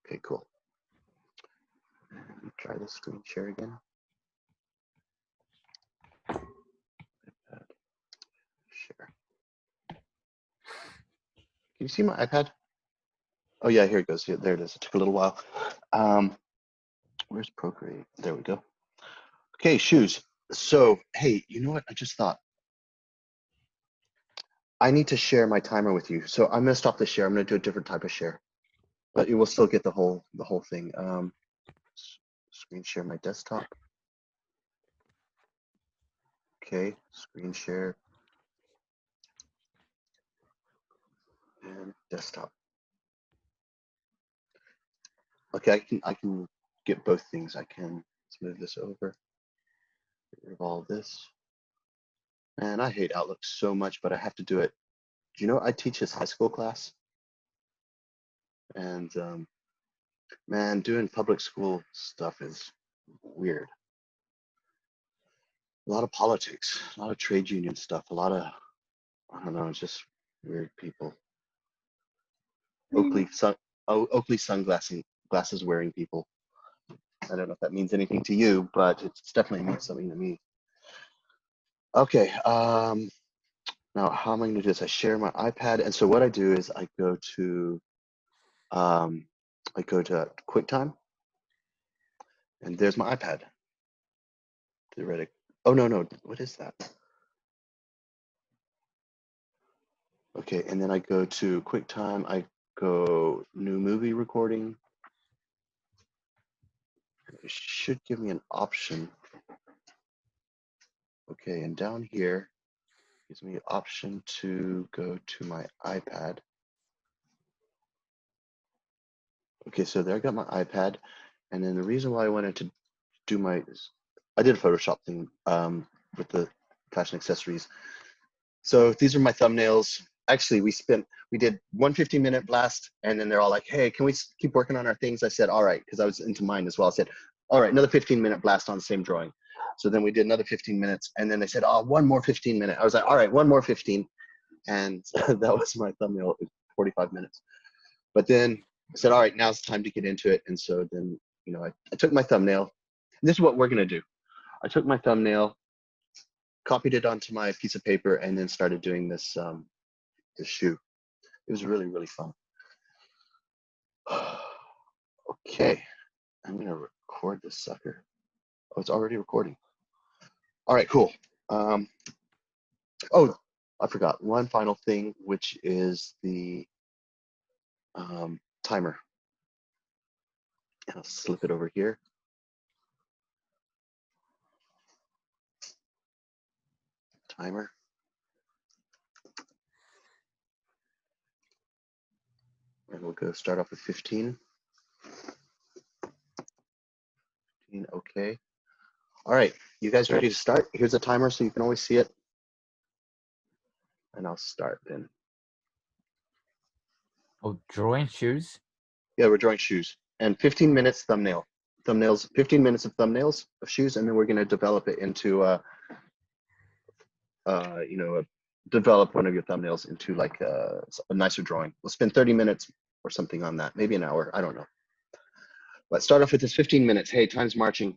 Okay, cool. Try the screen share again. iPad share. Can you see my iPad? Oh yeah, here it goes. Here, there it is. It took a little while. Where's Procreate? There we go. Okay, shoes. So, hey, you know what? I just thought I need to share my timer with you. So I'm gonna stop the share. I'm gonna do a different type of share, but you will still get the whole thing. Screen share my desktop. Okay, screen share and desktop. Okay, I can get both things. I can, let's move this over. Get rid of all this. Man, I hate Outlook so much, but I have to do it. Do you know I teach this high school class? And man, doing public school stuff is weird. A lot of politics, a lot of trade union stuff, a lot of, I don't know, it's just weird people. Oakley glasses wearing people. I don't know if that means anything to you, but it definitely means something to me. Okay, now how am I gonna do this? I share my iPad, and so what I do is I go to QuickTime, and there's my iPad. Theoretic. Oh no, what is that? Okay, and then I go to QuickTime. I go new movie recording. It should give me an option. Okay, and down here gives me an option to go to my iPad. Okay, so there I got my iPad, and then the reason why I wanted to do I did a Photoshop thing with the fashion accessories. So these are my thumbnails. Actually, we did one 15-minute blast, and then they're all like, hey, can we keep working on our things? I said, all right, because I was into mine as well. I said, all right, another 15-minute blast on the same drawing. So then we did another 15 minutes, and then they said, oh, one more 15-minute. I was like, all right, one more 15. And that was my thumbnail, 45 minutes. But then I said, all right, now's the time to get into it. And so then, you know, I took my thumbnail. And this is what we're going to do. I took my thumbnail, copied it onto my piece of paper, and then started doing this shoe. It was really, really fun. Okay, I'm gonna record this sucker. Oh, it's already recording. All right, cool. Oh, I forgot one final thing, which is the timer. I'll slip it over here. Timer. And we'll go start off with 15. 15, okay. All right, you guys ready to start? Here's a timer so you can always see it. And I'll start then. Oh, drawing shoes? Yeah, we're drawing shoes. And 15 minutes thumbnails, 15 minutes of thumbnails of shoes, and then we're gonna develop it into develop one of your thumbnails into like a nicer drawing. We'll spend 30 minutes or something on that, maybe an hour, I don't know. Let's start off with this 15 minutes. Hey, time's marching.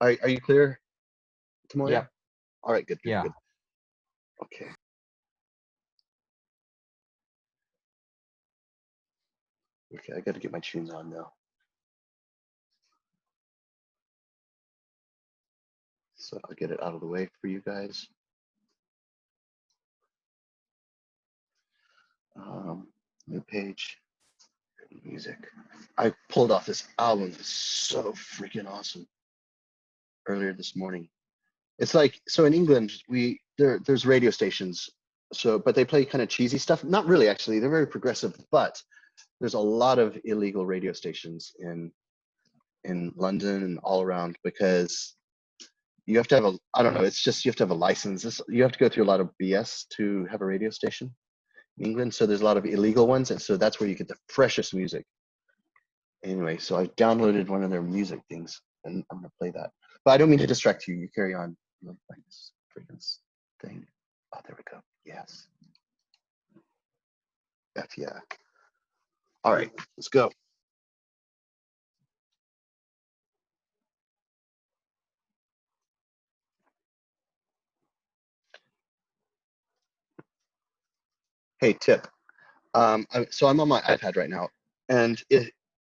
Are you clear, Tamoya? Yeah. All right, good. Yeah. Good. Okay. Okay, I gotta get my tunes on now. So I'll get it out of the way for you guys. New page, music. I pulled off this album. It's so freaking awesome. Earlier this morning. It's like, so in England, there's radio stations, but they play kind of cheesy stuff. Not really, actually. They're very progressive, but there's a lot of illegal radio stations in London and all around because you have to have I don't know, it's just you have to have a license. You have to go through a lot of BS to have a radio station in England. So there's a lot of illegal ones, and so that's where you get the freshest music. Anyway, so I downloaded one of their music things, and I'm gonna play that. But I don't mean to distract you. You carry on. Like this freaking thing. Oh, there we go. Yes. F yeah. All right, let's go. Hey, tip. So I'm on my iPad right now, and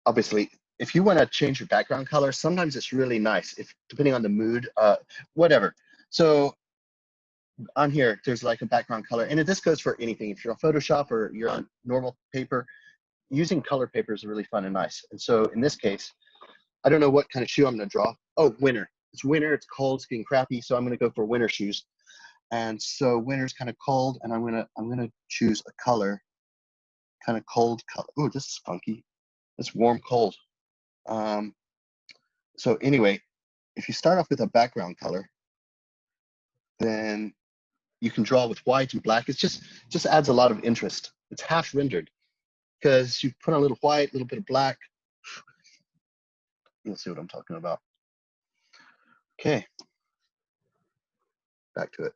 obviously, if you want to change your background color, sometimes it's really nice, if depending on the mood, whatever. So on here, there's like a background color, and this goes for anything. If you're on Photoshop or you're on normal paper, using color paper is really fun and nice. And so in this case, I don't know what kind of shoe I'm going to draw. Oh, winter. It's winter. It's cold. It's getting crappy. So I'm going to go for winter shoes. And so winter's kind of cold, and I'm gonna choose a color, kind of cold color. Oh, this is funky. It's warm cold. Um, so anyway, if you start off with a background color, then you can draw with white and black. It's just adds a lot of interest. It's half rendered because you put a little white, a little bit of black. You'll see what I'm talking about. Okay, back to it.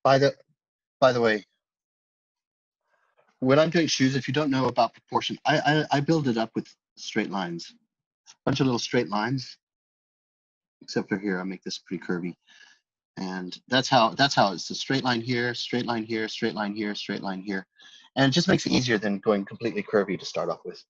By the by the way, when I'm doing shoes, if you don't know about proportion, I build it up with straight lines, a bunch of little straight lines. Except for here, I make this pretty curvy. And that's how it's a straight line here, straight line here, straight line here, straight line here. And it just makes it easier than going completely curvy to start off with.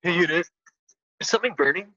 Hey, Unit, is something burning?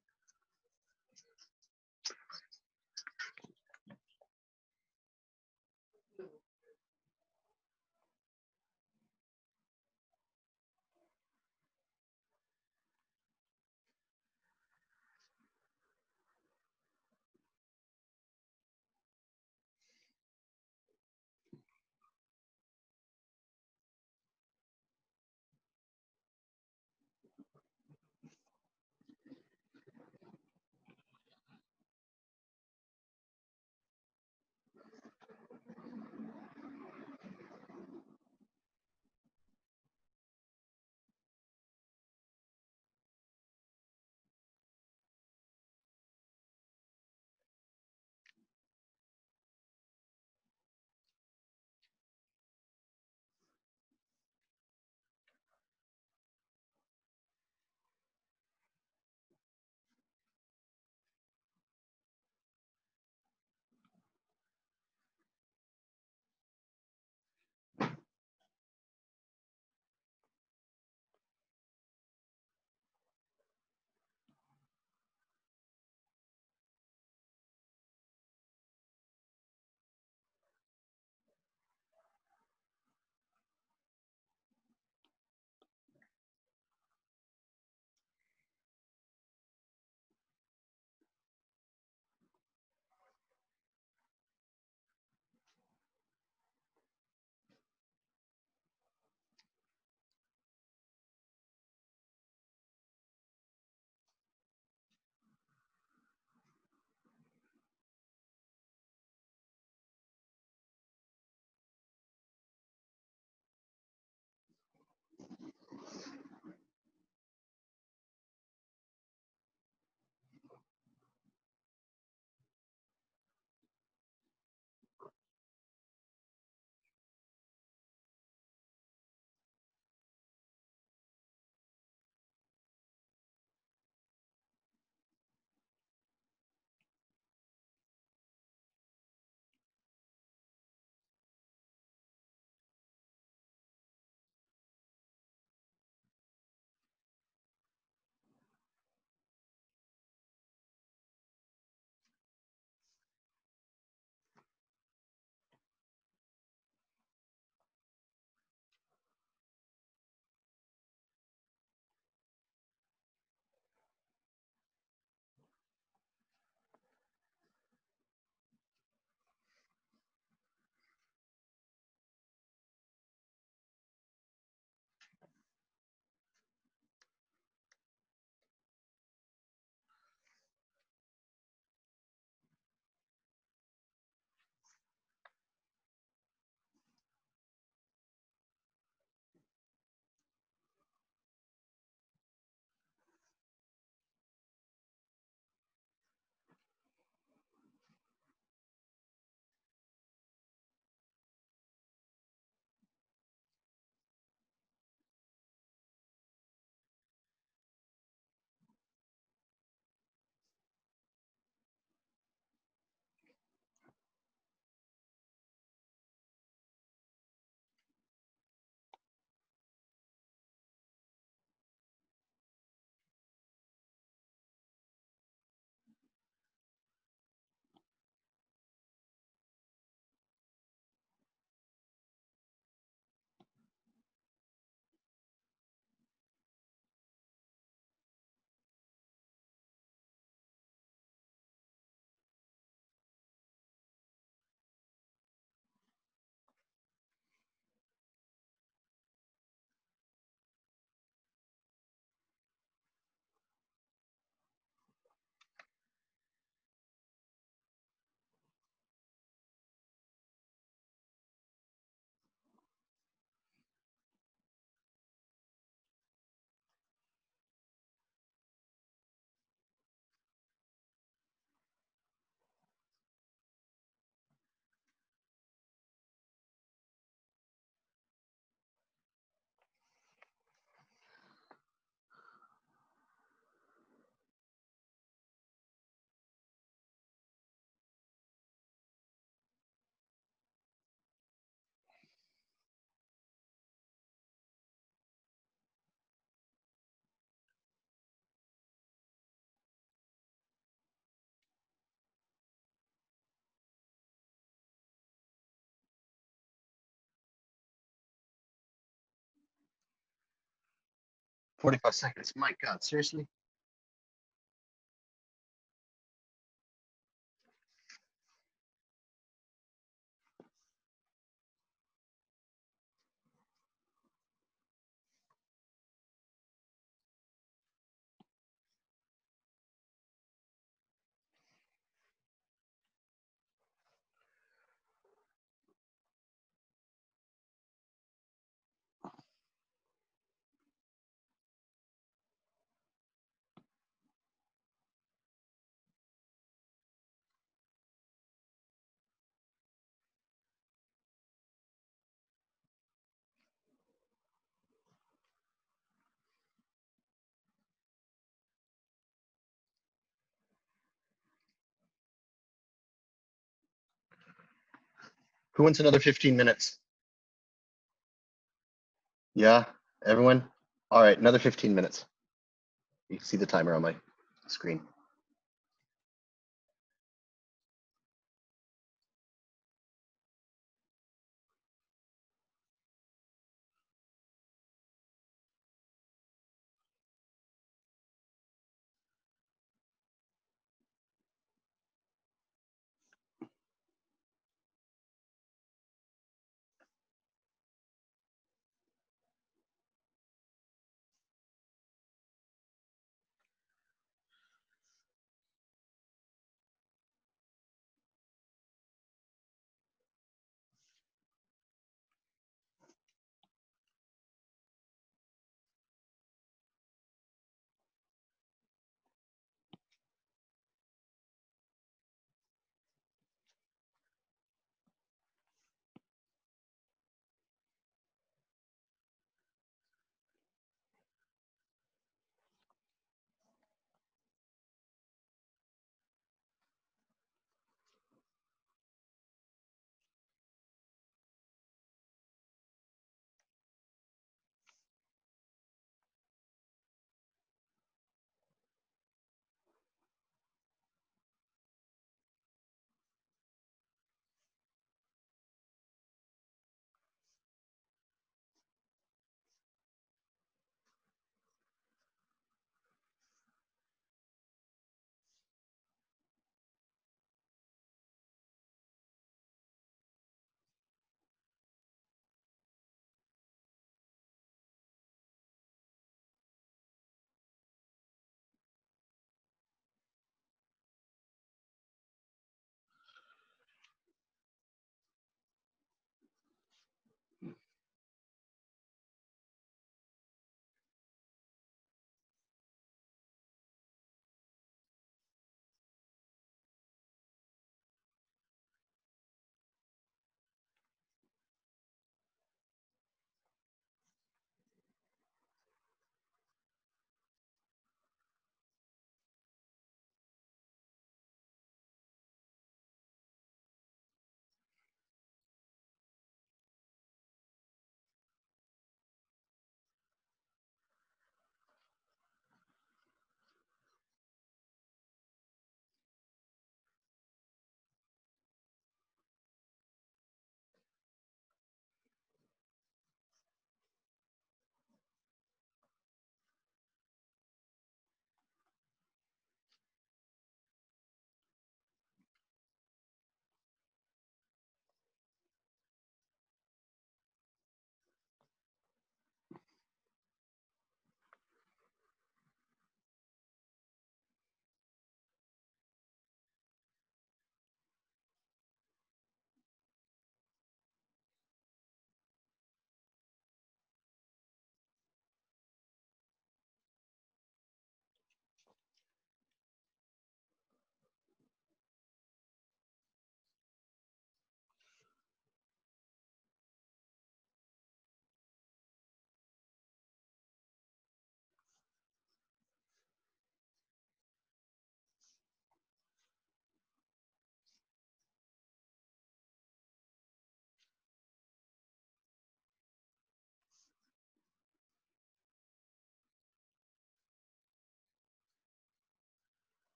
45 seconds. My God, seriously? Who wants another 15 minutes? Yeah, everyone? All right, another 15 minutes. You can see the timer on my screen.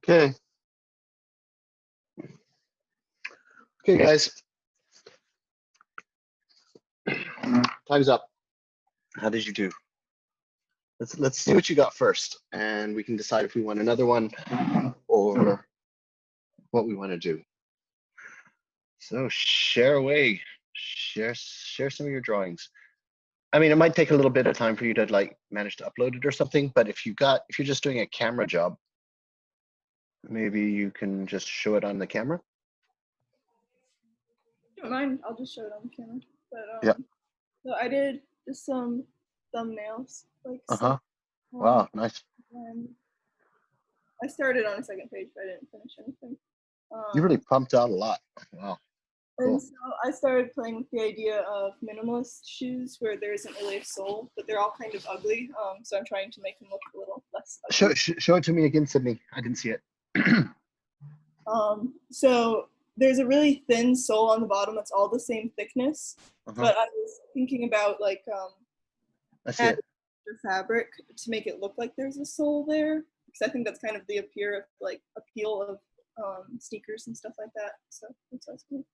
Okay. Okay, guys. Time's up. How did you do? Let's see what you got first, and we can decide if we want another one or what we want to do. So share away. Share some of your drawings. I mean, it might take a little bit of time for you to like manage to upload it or something, but if you're just doing a camera job, maybe you can just show it on the camera. Don't mind, I'll just show it on the camera. But Yeah. So I did just some thumbnails, like Wow, nice. and I started on a second page, but I didn't finish anything. You really pumped out a lot. Wow. Cool. And so I started playing with the idea of minimalist shoes where there isn't really a sole, but they're all kind of ugly. So I'm trying to make them look a little less ugly. Show it to me again, Sydney. I didn't see it. So there's a really thin sole on the bottom that's all the same thickness, but I was thinking about like I see it. fabric to make it look like there's a sole there, because I think that's kind of the appeal of sneakers and stuff like that. So that's what I was doing.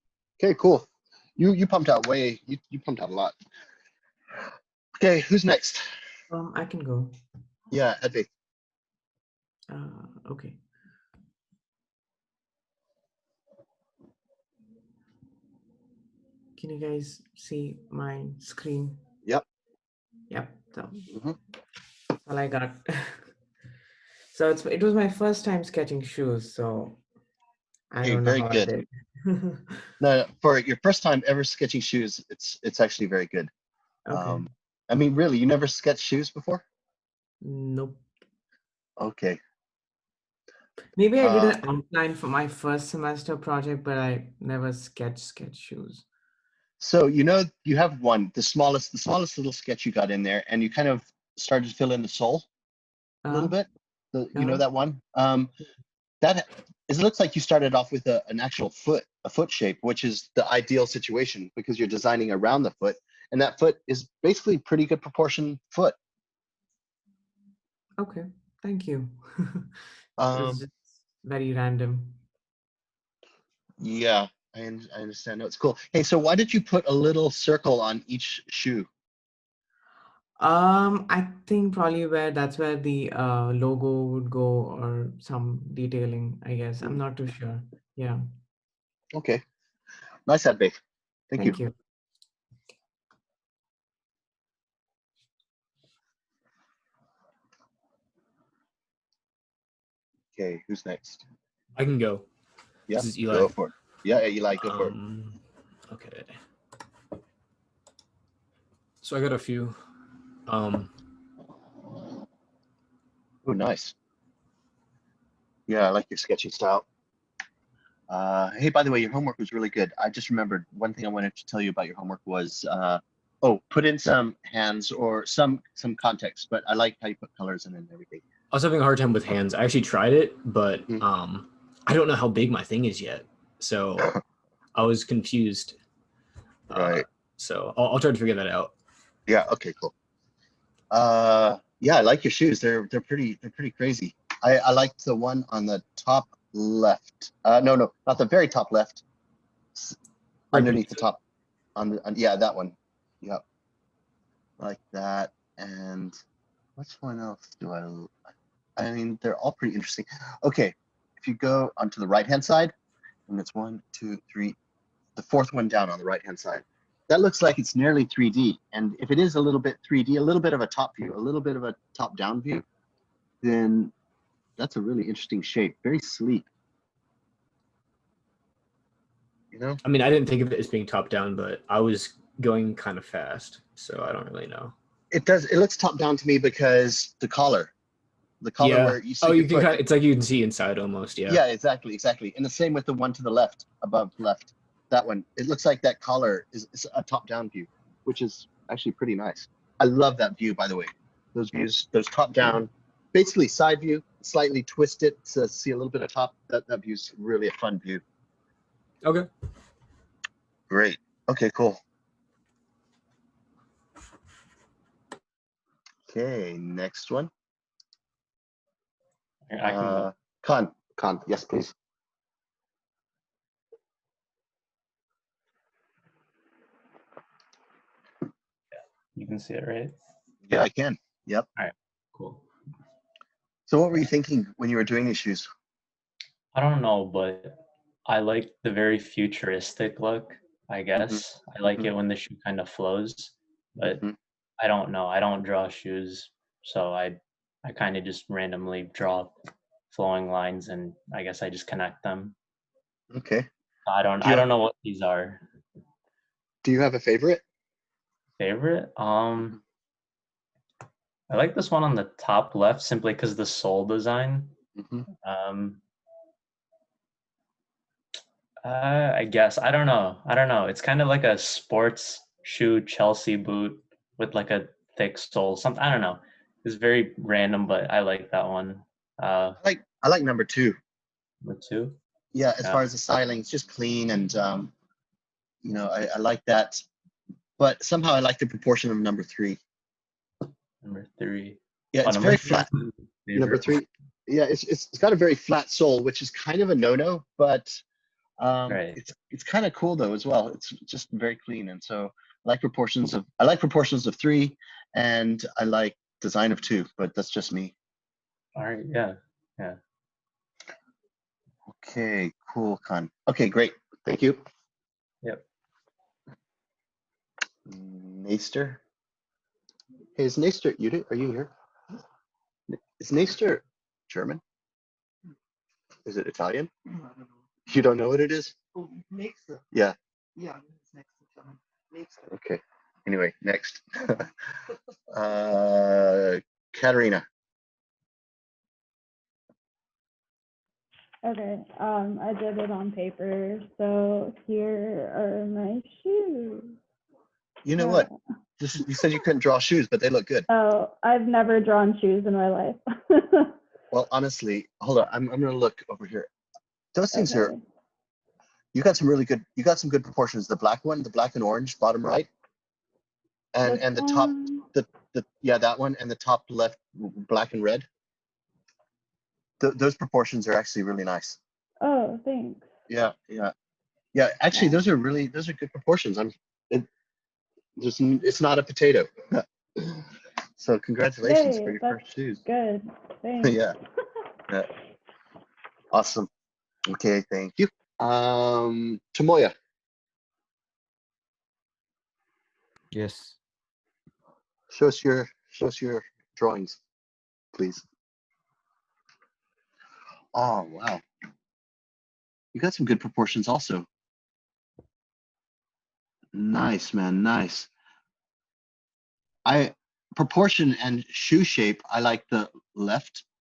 Okay, cool. You pumped out you pumped out a lot. Okay, who's next? I can go. Yeah, Hedvig. Okay. Can you guys see my screen? Yep. Yep. So that's all I got. So it was my first time sketching shoes, so I don't know very how good. I did. No, for your first time ever sketching shoes, it's actually very good. Okay. I mean, really, you never sketched shoes before? Nope. Okay. Maybe I did an outline for my first semester project, but I never sketch shoes. So you have the smallest little sketch you got in there, and you kind of started to fill in the sole a little bit. You know that one? It looks like you started off with an actual foot shape, which is the ideal situation because you're designing around the foot, and that foot is basically pretty good proportion foot. Okay, thank you. It was just very random. Yeah, I understand. No, it's cool. Hey, so why did you put a little circle on each shoe? I think probably that's where the logo would go or some detailing, I guess. I'm not too sure. Yeah. Okay. Nice, Hedvig. Thank you. Thank you. Okay, who's next? I can go. Yeah, This is Eli. go for it. Yeah, Eli, go for it. Okay. So I got a few. Oh, nice. Yeah, I like your sketching style. Hey, by the way, your homework was really good. I just remembered one thing I wanted to tell you about your homework was, put in some hands or some context, but I like how you put colors in and everything. I was having a hard time with hands. I actually tried it, but I don't know how big my thing is yet. So I was confused. Right. So I'll try to figure that out. Yeah, okay, cool. Yeah, I like your shoes. They're pretty crazy. I liked the one on the top left. No, not the very top left. Underneath the top. Yeah, that one. Yep. Like that. And which one else do I mean, they're all pretty interesting. Okay, if you go onto the right-hand side, and it's 1, 2, 3, the fourth one down on the right-hand side. That looks like it's nearly 3D. And if it is a little bit 3D, a little bit of a top view, a little bit of a top-down view, then that's a really interesting shape. Very sleek. You know? I mean, I didn't think of it as being top down, but I was going kind of fast, so I don't really know. It looks top-down to me because the collar where you see you can kind of, it's like you can see inside almost. Yeah, exactly. And the same with the one to the left, above left. That one, it looks like that collar is a top-down view, which is actually pretty nice. I love that view, by the way. Those views, those top-down, basically side view, slightly twisted to see a little bit of top. That view's really a fun view. Okay. Great. Okay, cool. Okay, next one. I can go. Con, Con, yes, please. You can see it, right? Yeah, I can. Yep. Cool. So what were you thinking when you were doing these shoes? I don't know, but I like the very futuristic look, I guess. I like it when the shoe kind of flows, but Mhm. I don't know. I don't draw shoes, so I kind of just randomly draw flowing lines, and I guess I just connect them. Okay. I Do you don't know what these are. Do you have a favorite? Favorite? I like this one on the top left simply because the sole design. Mhm. I guess I don't know. It's kind of like a sports shoe Chelsea boot with like a thick sole. Something I don't know. It's very random, but I like that one. I like number 2. Number 2. Yeah, as Yeah. far as the styling, it's just clean and you know, I like that. But somehow I like the proportion of number 3. Number 3. Yeah, Oh, it's number very 3 flat. is my Number favorite. 3. Yeah, it's got a very flat sole, which is kind of a no-no, but Right. it's kind of cool though as well. It's just very clean, and so I like proportions of 3, and I like design of 2, but that's just me. All right. Yeah. Yeah. Okay, cool, Con. Okay, great. Thank you. Yep. Naster. Hey, is Naster, are you here? Is Naster German? Is it Italian? You don't know what it is? Yeah. Okay. Anyway, next. Katerina. Okay, I did it on paper, so here are my shoes. You know what? You said you couldn't draw shoes, but they look good. Oh, I've never drawn shoes in my life. Well, honestly, hold on. I'm gonna look over here. Those things are. Okay. You got some good proportions. The black one, the black and orange, bottom right, and This the top, one? yeah, that one, and the top left, black and red. Those proportions are actually really nice. Oh, thanks. Yeah. Actually, Yeah. those are good proportions. It's not a potato. So congratulations for Yay, your that's first shoes. good. Thanks. Yeah. Awesome. Okay, thank you. Tomoya. Yes. Show us your drawings, please. Oh wow. You got some good proportions also. Nice, man, nice. Proportion and shoe shape, I like the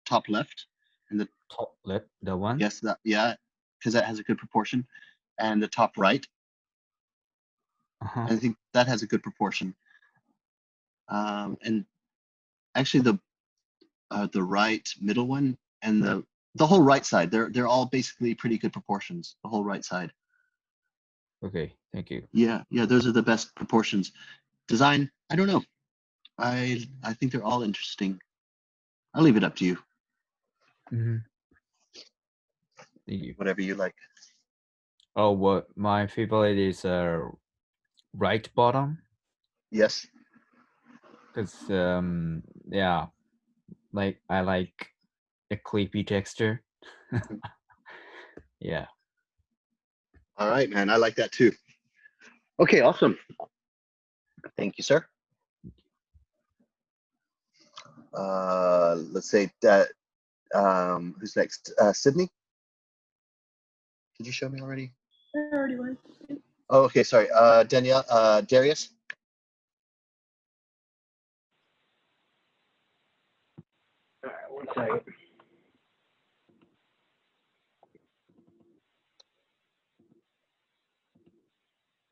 top left, and the Top left, the one. yes, because that has a good proportion, and the top right. Uh-huh. I think that has a good proportion. And actually the right middle one and the whole right side, they're all basically pretty good proportions. The whole right side. Okay, thank you. Yeah, those are the best proportions. Design, I don't know. I think they're all interesting. I'll leave it up to you. Mm-hmm. Thank you. Whatever you like. Oh, what my favorite is right bottom, Yes. because yeah, like I like a clippy texture. Yeah. All right, man. I like that too. Okay, awesome. Thank you, sir. Let's say that who's next? Sydney? Did you show me already? I already went. Oh, okay, sorry. Danielle, Darius. All right, one second.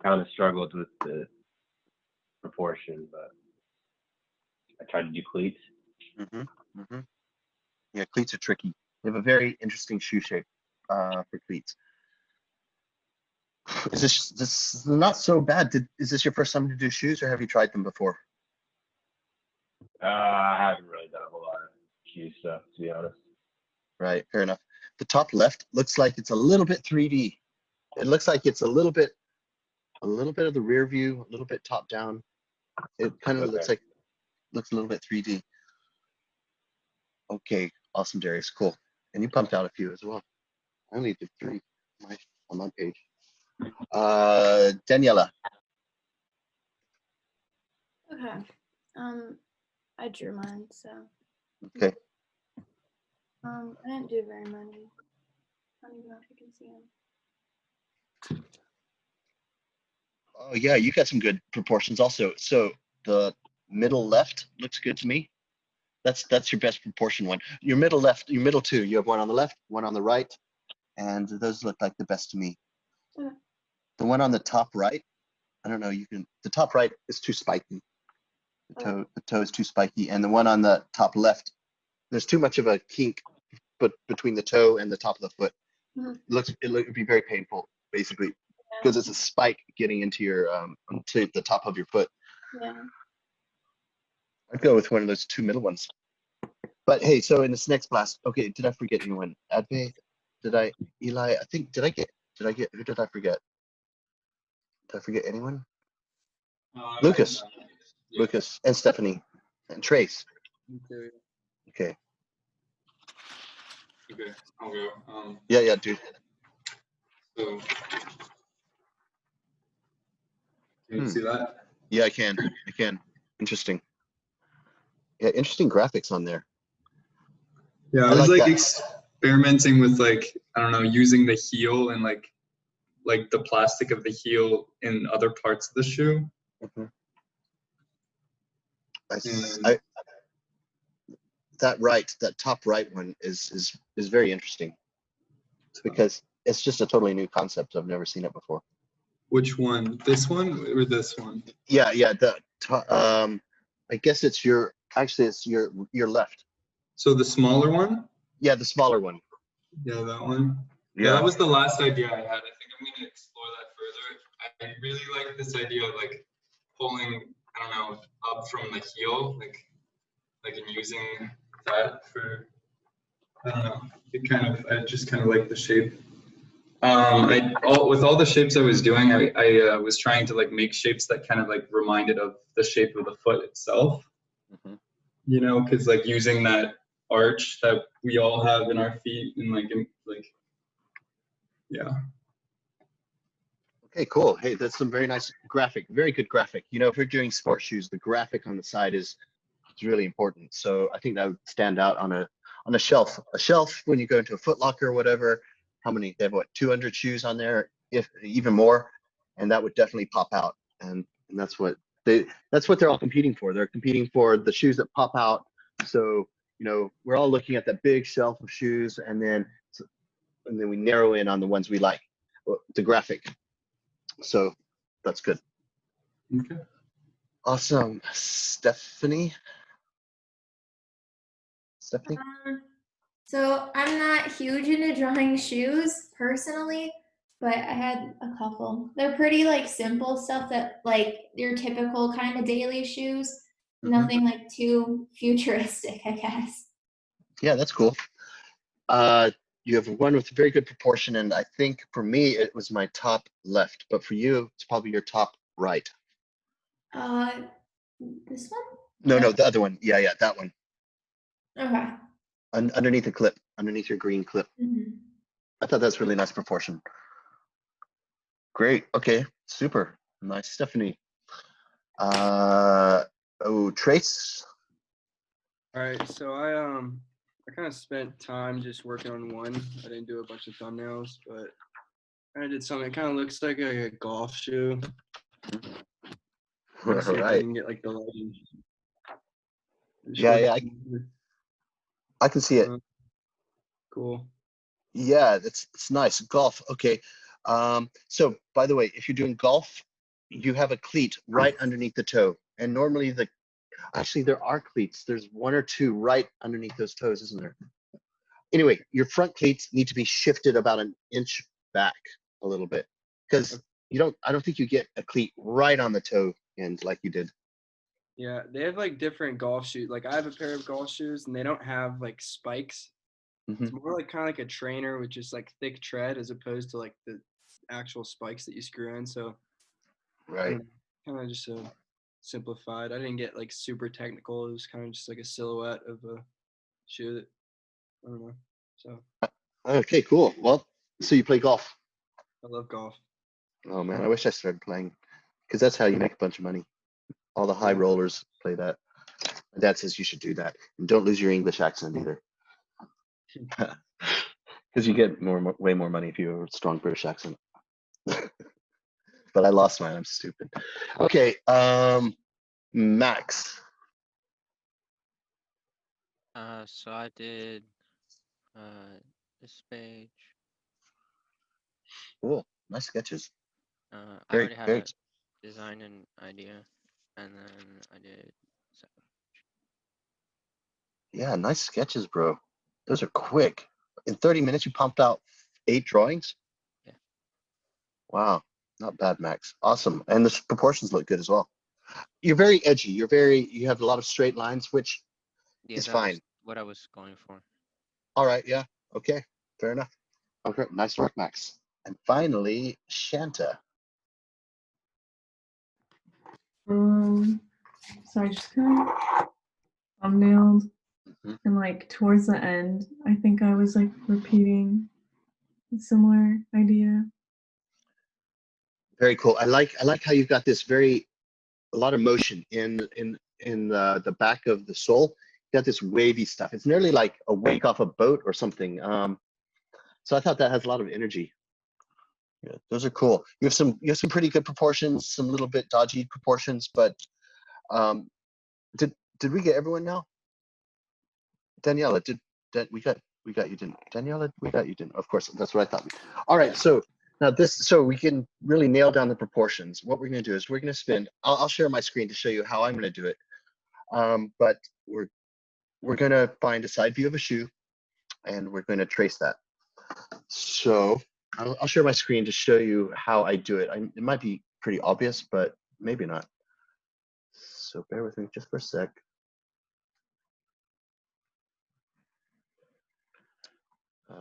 Kind of struggled with the proportion, but I tried to do cleats. Yeah, cleats are tricky. They have a very interesting shoe shape for cleats. Is this is not so bad? Is this your first time to do shoes, or have you tried them before? I haven't really done a whole lot of shoe stuff, to be honest. Right, fair enough. the top left looks like it's a little bit 3D. It looks like it's a little bit of the rear view, a little bit top down. It kind of looks a little bit 3D. Okay, awesome, Darius, cool. And you pumped out a few as well. I only did 3 on my page. Daniela. Okay. I drew mine, so. Okay. I didn't do very many. I don't even know if you can see them. Oh yeah, you got some good proportions also. So the middle left looks good to me. That's your best proportion one. Your middle left, your middle two, you have one on the left, one on the right, and those look like the best to me. Okay. The one on the top right, I don't know, the top right is too spiky. The toe is too spiky, and the one on the top left, there's too much of a kink but between the toe and the top of the foot. It would be very painful, basically, because it's a spike getting into your to the top of your foot. Yeah. I'd go with one of those 2 middle ones. But hey, so in this next class, okay, did I forget anyone? Adve? Eli? I think, who did I forget? Did I forget anyone? Lucas. Yeah. Lucas and Stephanie and Trace. Okay. Okay, I'll go. Yeah, dude. So, can you see that? Yeah, I can. Interesting. Yeah, interesting graphics on there. Yeah, I was like experimenting with like, I don't know, using the heel and like the plastic of the heel in other parts of the shoe. That top right one is very interesting because it's just a totally new concept. I've never seen it before. Which one? This one or this one? Yeah. I guess it's your left. So the smaller one? Yeah, the smaller one. Yeah, that one. Yeah, that was the last idea I had. I think I'm going to explore that further. I really like this idea of like pulling, I don't know, up from the heel, like and using that for, I don't know, I just kind of like the shape. With all the shapes I was doing, I was trying to like make shapes that kind of like reminded of the shape of the foot itself. You know, because like using that arch that we all have in our feet and yeah. Okay, cool. Hey, that's some very nice graphic, very good graphic. You know, if you're doing sports shoes, the graphic on the side is really important. So I think that would stand out on a shelf. A shelf when you go into a Foot Locker or whatever, they have 200 shoes on there, if even more, and that would definitely pop out. And that's what they're all competing for. They're competing for the shoes that pop out. So, you know, we're all looking at that big shelf of shoes, and then we narrow in on the ones we like, the graphic. So that's good. Okay. Awesome. Stephanie? So I'm not huge into drawing shoes personally, but I had a couple. They're pretty like simple stuff that like your typical kind of daily shoes. Nothing like too futuristic, I guess. Yeah, that's cool. You have one with very good proportion, and I think for me it was my top left, but for you it's probably your top right. This one? No, the other one. Yeah, that one. Okay. Underneath the clip, underneath your green clip. I thought that's really nice proportion. Great. Okay. Super. Nice, Stephanie. Trace. All right. So I kind of spent time just working on one. I didn't do a bunch of thumbnails, but I did something. It kind of looks like a golf shoe. All see if I right. can get like the lighting. Yeah. I can see it. Cool. Yeah, it's nice. Golf. Okay. So by the way, if you're doing golf, you have a cleat right underneath the toe. And normally actually there are cleats. There's 1 or 2 right underneath those toes, isn't there? Anyway, your front cleats need to be shifted about an inch back a little bit, because I don't think you get a cleat right on the toe end like you did. Yeah, they have like different golf shoes. Like I have a pair of golf shoes and they don't have like spikes. It's more like kind of like a trainer with just like thick tread as opposed to like the actual spikes that you screw in. So Right. kind of just simplified. I didn't get like super technical. It was kind of just like a silhouette of a shoe that I don't know. So Okay, cool. Well, so you play golf. I love golf. Oh man, I wish I started playing, because that's how you make a bunch of money. All the high rollers play that. My dad says you should do that, and don't lose your English accent either, because you get way more money if you have a strong British accent. But I lost mine. I'm stupid. Okay, Max. So I did this page. Cool, nice sketches. I already had a design and idea, and then I did. Yeah, nice sketches, bro. Those are quick. In 30 minutes, you pumped out 8 drawings? Yeah. Wow, not bad, Max. Awesome. And the proportions look good as well. You're very edgy. You have a lot of straight lines, which is fine. What I was going for. All right, yeah. Okay, fair enough. Okay, nice work, Max. And finally, Shanta. So I just kind of thumbnailed, and like towards the end, I think I was like repeating a similar idea. Very cool. I like how you've got this a lot of motion in the back of the sole. You got this wavy stuff. It's nearly like a wake off a boat or something. So I thought that has a lot of energy. Yeah, those are cool. You have some pretty good proportions, some little bit dodgy proportions, but did we get everyone now? Daniela, we got you, didn't Daniela? We got you, didn't. Of course, that's what I thought. All right, so now so we can really nail down the proportions. What we're going to do is we're going to spin. I'll share my screen to show you how I'm going to do it. But we're going to find a side view of a shoe, and we're going to trace that. So I'll share my screen to show you how I do it. It might be pretty obvious, but maybe not. So bear with me just for a sec.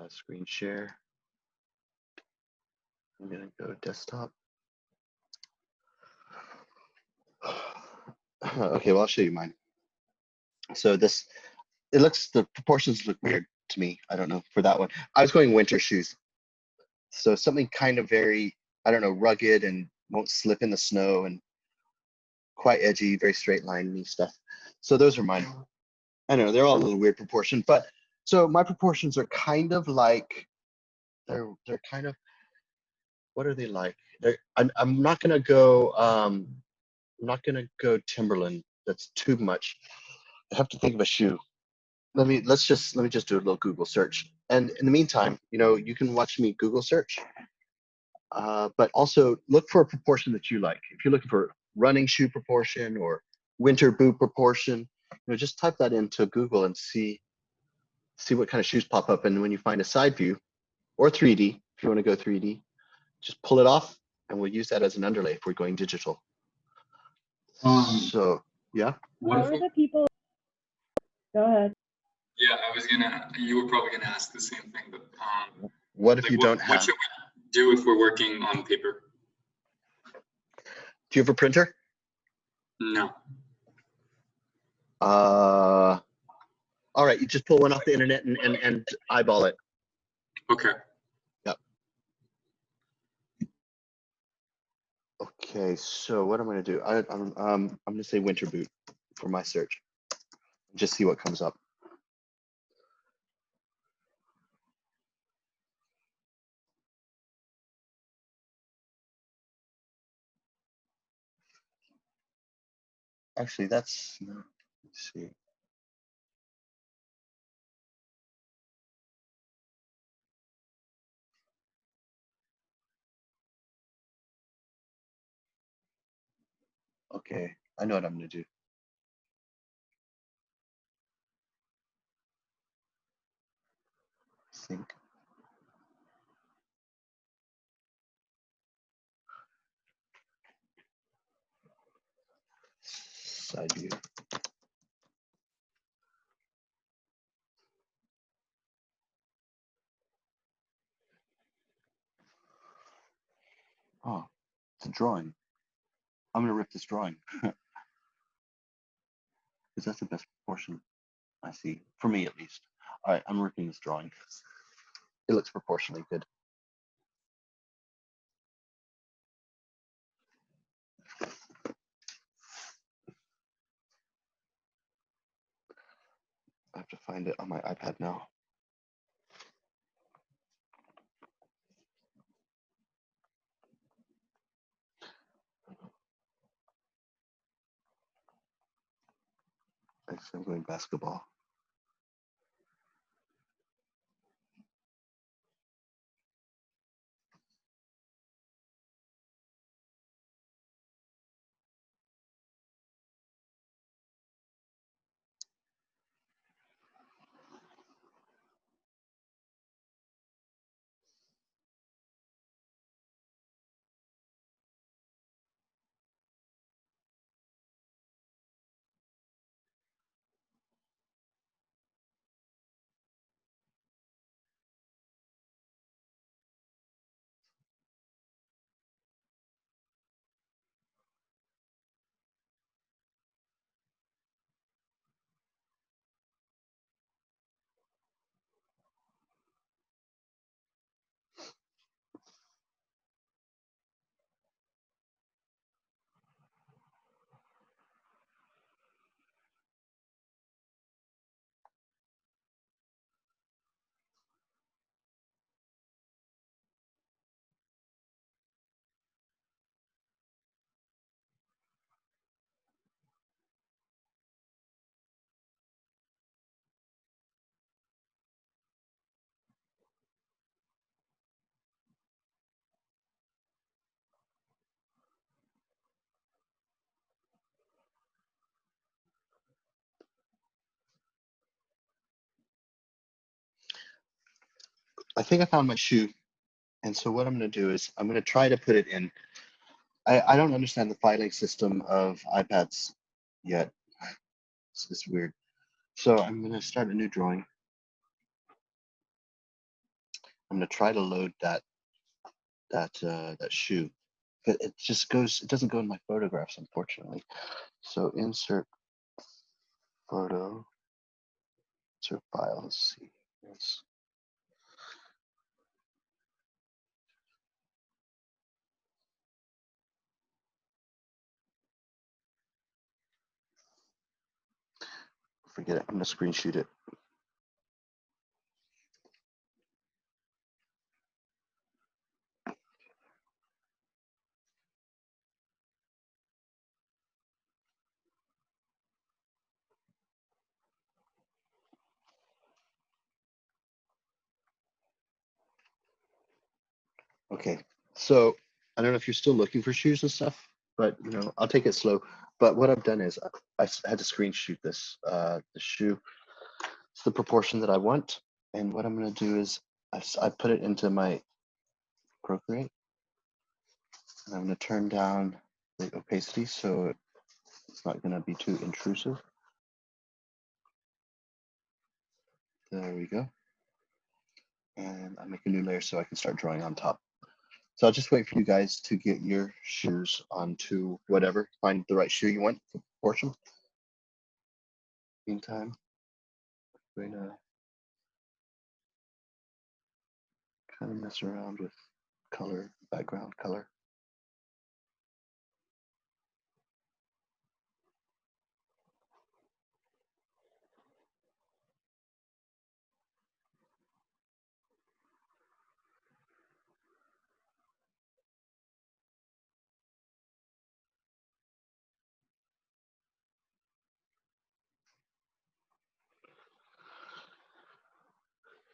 Screen share. I'm gonna go desktop. Okay, well, I'll show you mine. So the proportions look weird to me. I don't know for that one. I was going winter shoes. So something kind of very, I don't know, rugged and won't slip in the snow and quite edgy, very straight line-y stuff. So those are mine. I know they're all a little weird proportion, but so my proportions are kind of like, they're kind of, what are they like? I'm not gonna go Timberland. That's too much. I have to think of a shoe. Let me just do a little Google search. And in the meantime, you can watch me Google search. But also look for a proportion that you like. If you're looking for running shoe proportion or winter boot proportion, just type that into Google and see what kind of shoes pop up. And when you find a side view or 3D, if you want to go 3D, just pull it off and we'll use that as an underlay if we're going digital. So, yeah. What How are the people? Go ahead. Yeah, you were probably gonna ask the same thing, but what if you don't have? What should we do if we're working on paper? Do you have a printer? No. All right, you just pull one off the internet and eyeball it. Okay. Yep. Okay, so what I'm going to do, I'm going to say winter boot for my search. Just see what comes up. Actually, let's see. Okay, I know what I'm going to do. Sync. Side view. Oh, it's a drawing. I'm gonna rip this drawing because that's the best proportion I see, for me at least. All right, I'm ripping this drawing. It looks proportionally good. I have to find it on my iPad now. Actually, I'm going basketball. I think I found my shoe. And so what I'm going to do is I'm going to try to put it in. I don't understand the filing system of iPads yet. It's just weird. So I'm going to start a new drawing. I'm going to try to load that shoe. But it just goes, it doesn't go in my photographs, unfortunately. So insert photo, insert file, let's see. Yes. Forget it, I'm gonna screenshot it. Okay, so I don't know if you're still looking for shoes and stuff, but you know, I'll take it slow. But what I've done is I had to screenshot this, the shoe. It's the proportion that I want. And what I'm gonna do is I put it into my Procreate. And I'm gonna turn down the opacity so it's not gonna be too intrusive. There we go. And I make a new layer so I can start drawing on top. So I'll just wait for you guys to get your shoes onto whatever, find the right shoe you want for proportion. Meantime, I'm going to kind of mess around with color, background color.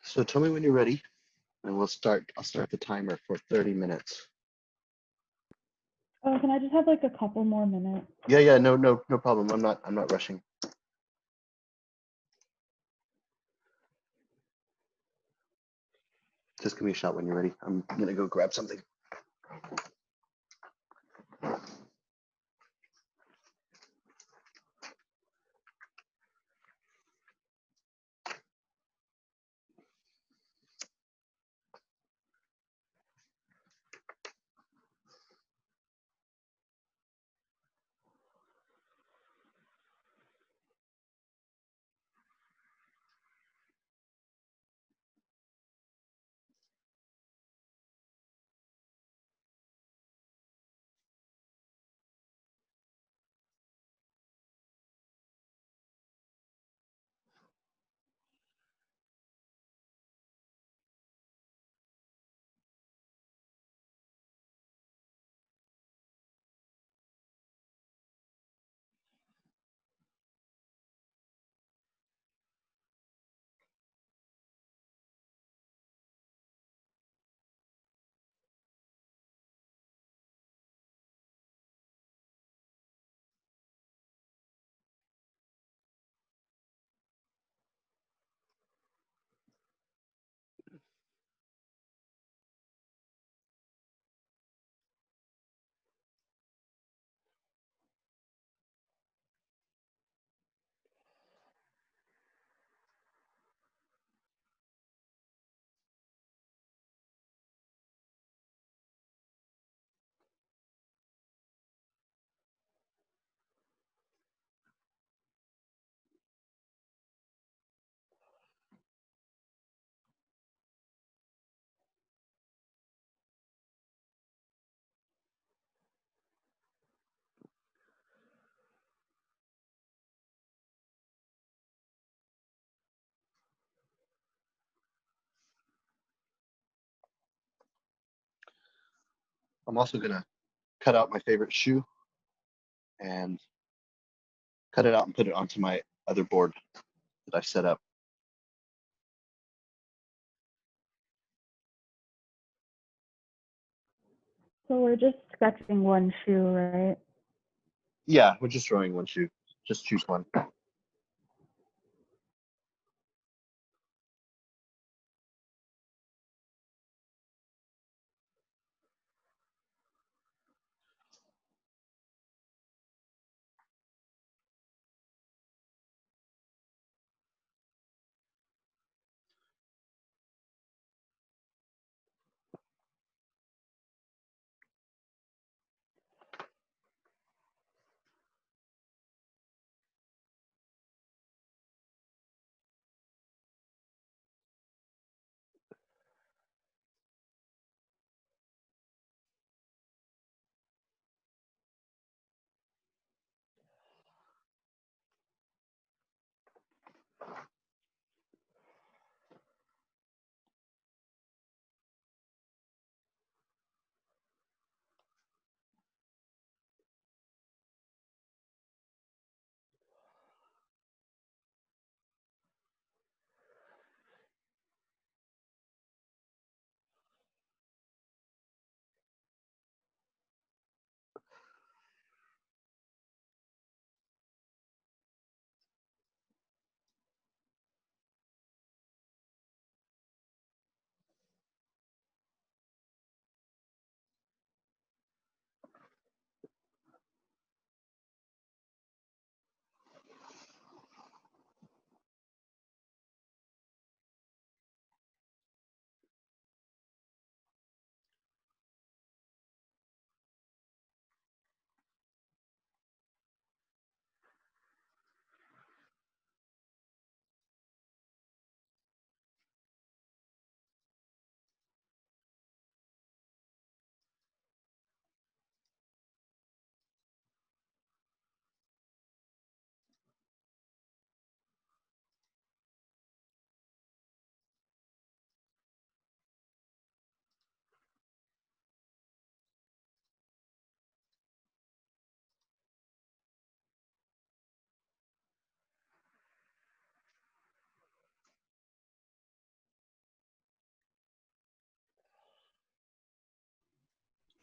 So tell me when you're ready and I'll start the timer for 30 minutes. Oh, can I just have like a couple more minutes? Yeah, no problem. I'm not rushing. Just give me a shot when you're ready. I'm gonna go grab something. I'm also gonna cut out my favorite shoe and cut it out and put it onto my other board that I've set up. So we're just sketching one shoe, right? Yeah, we're just drawing one shoe. Just choose one.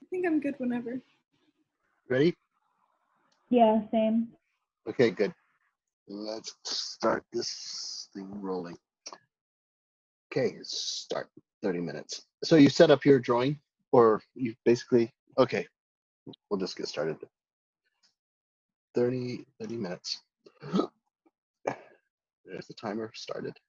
I think I'm good whenever. Ready? Yeah, same. Okay, good. Let's start this thing rolling. Okay, start 30 minutes. So you set up your drawing, or you basically, okay, we'll just get started. 30 minutes. There's the timer started.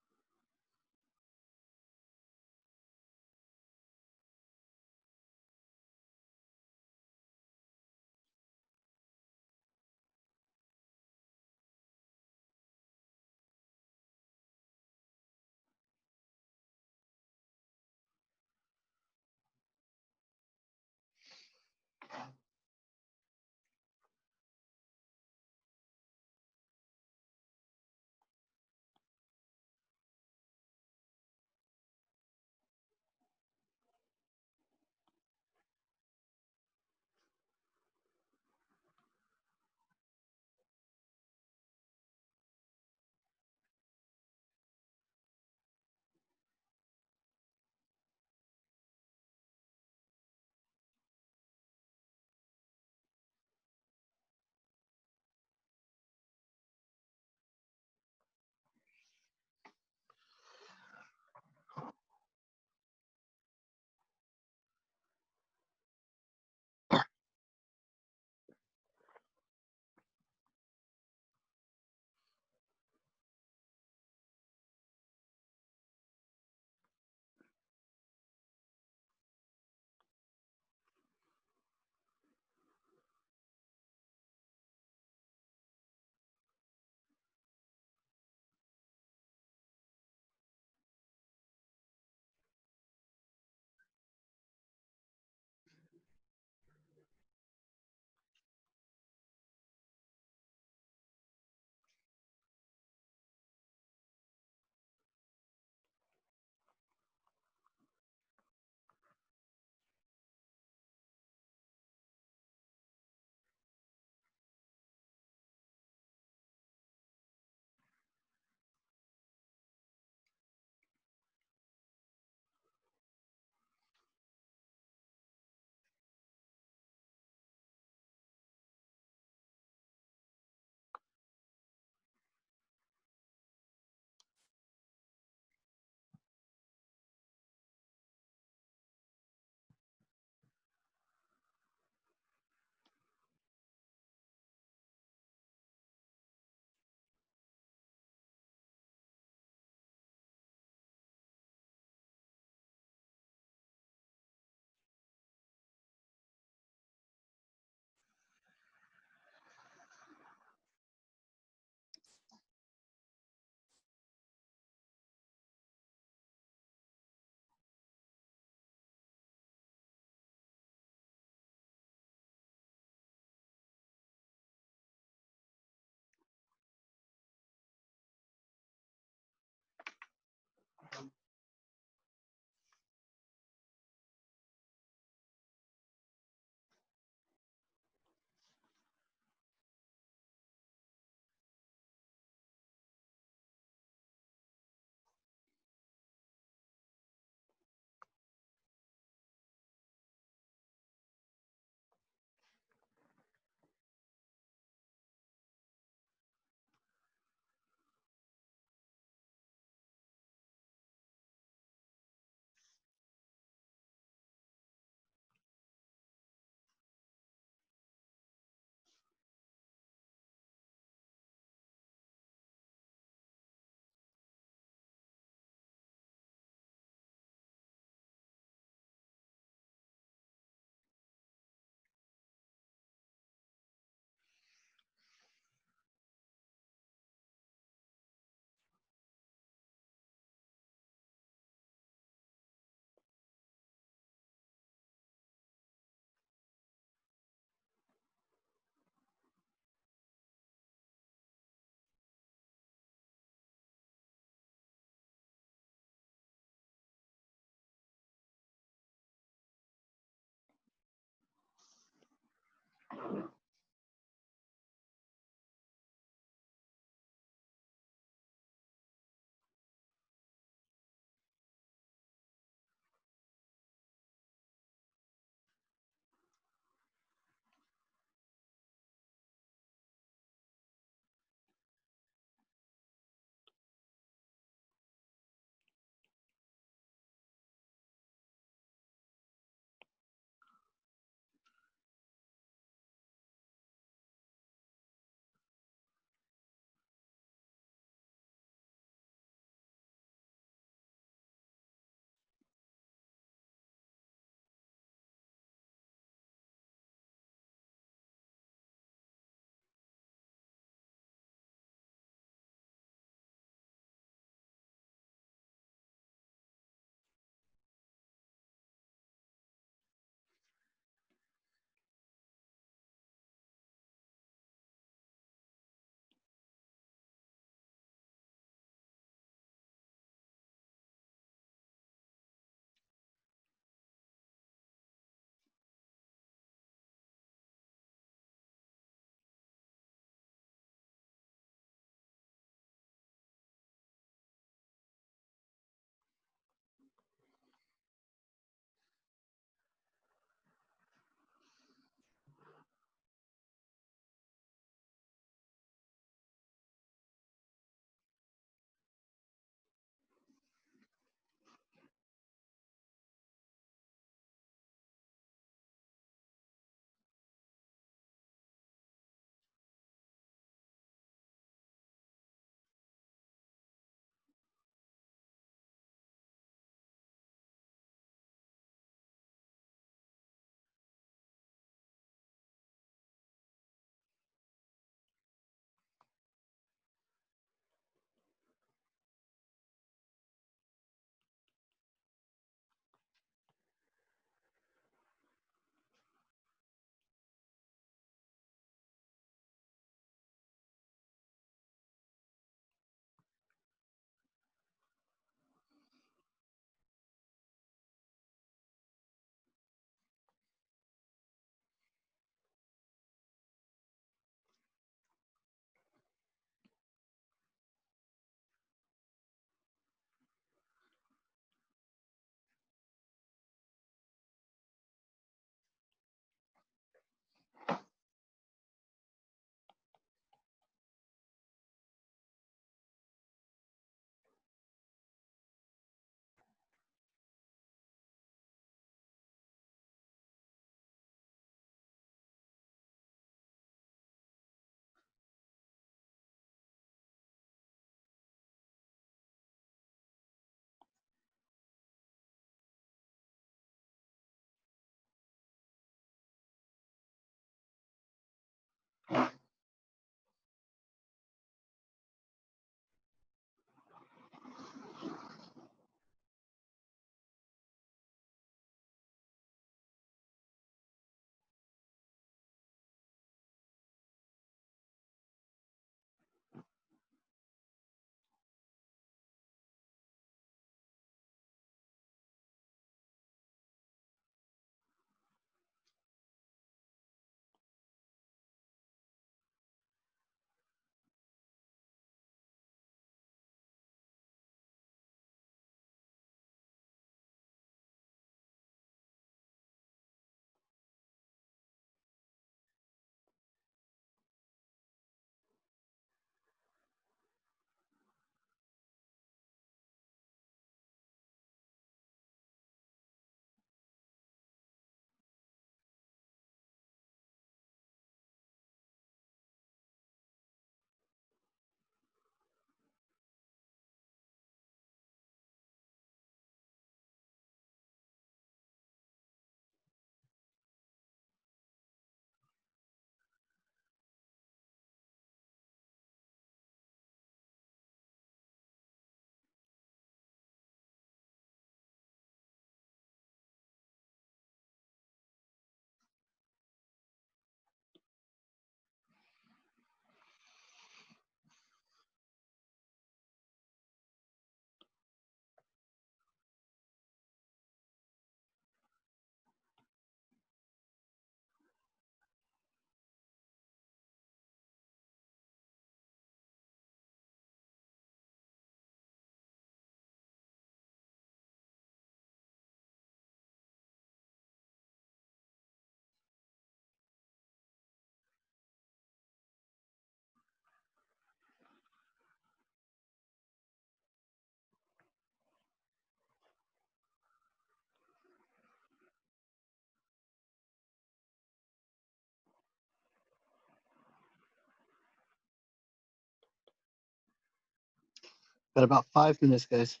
Got about 5 minutes, guys.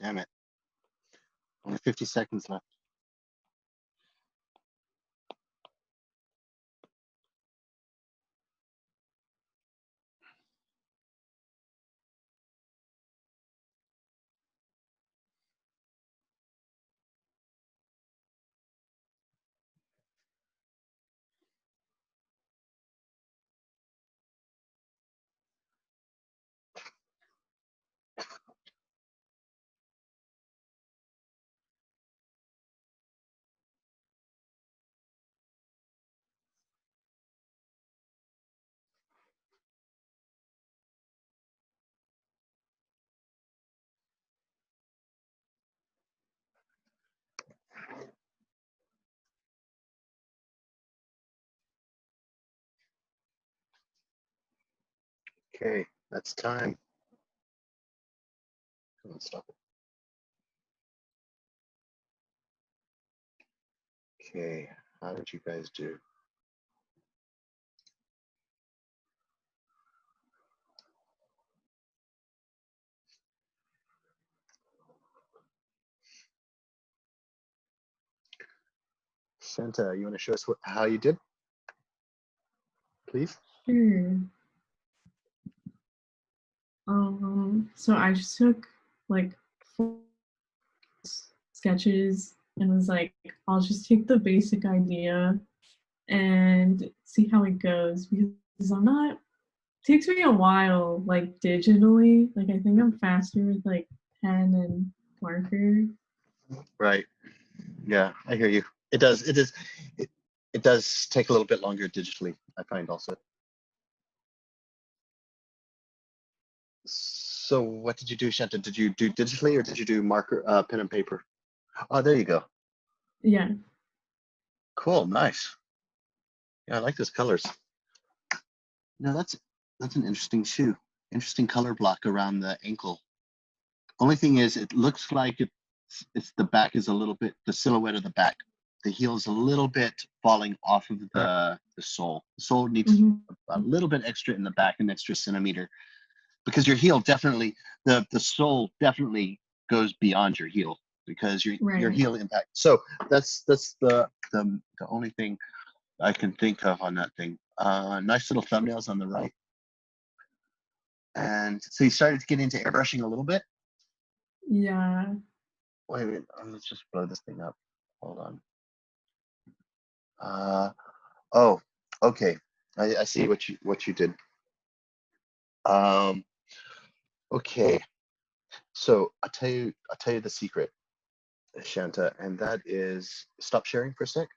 Damn it. Only 50 seconds left. Okay, that's time. Come on, stop it. Okay, How did you guys do? Santa, you want to show us how you did, please? Sure. So I just took like 4 sketches and was like, I'll just take the basic idea and see how it goes, because I'm not, it takes me a while, like digitally. Like I think I'm faster with like pen and marker. Right. Yeah, I hear you. It does. It does take a little bit longer digitally, I find also. So what did you do, Shanta? Did you do digitally or did you do marker, pen and paper? Oh, there you go. Yeah. Cool, nice. Yeah, I like those colors. No, that's an interesting shoe. Interesting color block around the ankle. Only thing is, it looks like it's the back is a little bit, the silhouette of the back. The heel is a little bit falling off of the sole. The sole needs a little bit extra in the back, an extra centimeter, because your heel definitely, the sole definitely goes beyond your heel because your heel impact. So that's the only thing I can think of on that thing. Nice little thumbnails on the right. And so you started to get into airbrushing a little bit? Yeah. Wait a minute, let's just blow this thing up. Hold on. Oh, okay. I see what you did. Okay. So I'll tell you the secret, Shanta, and that is stop sharing for a sec.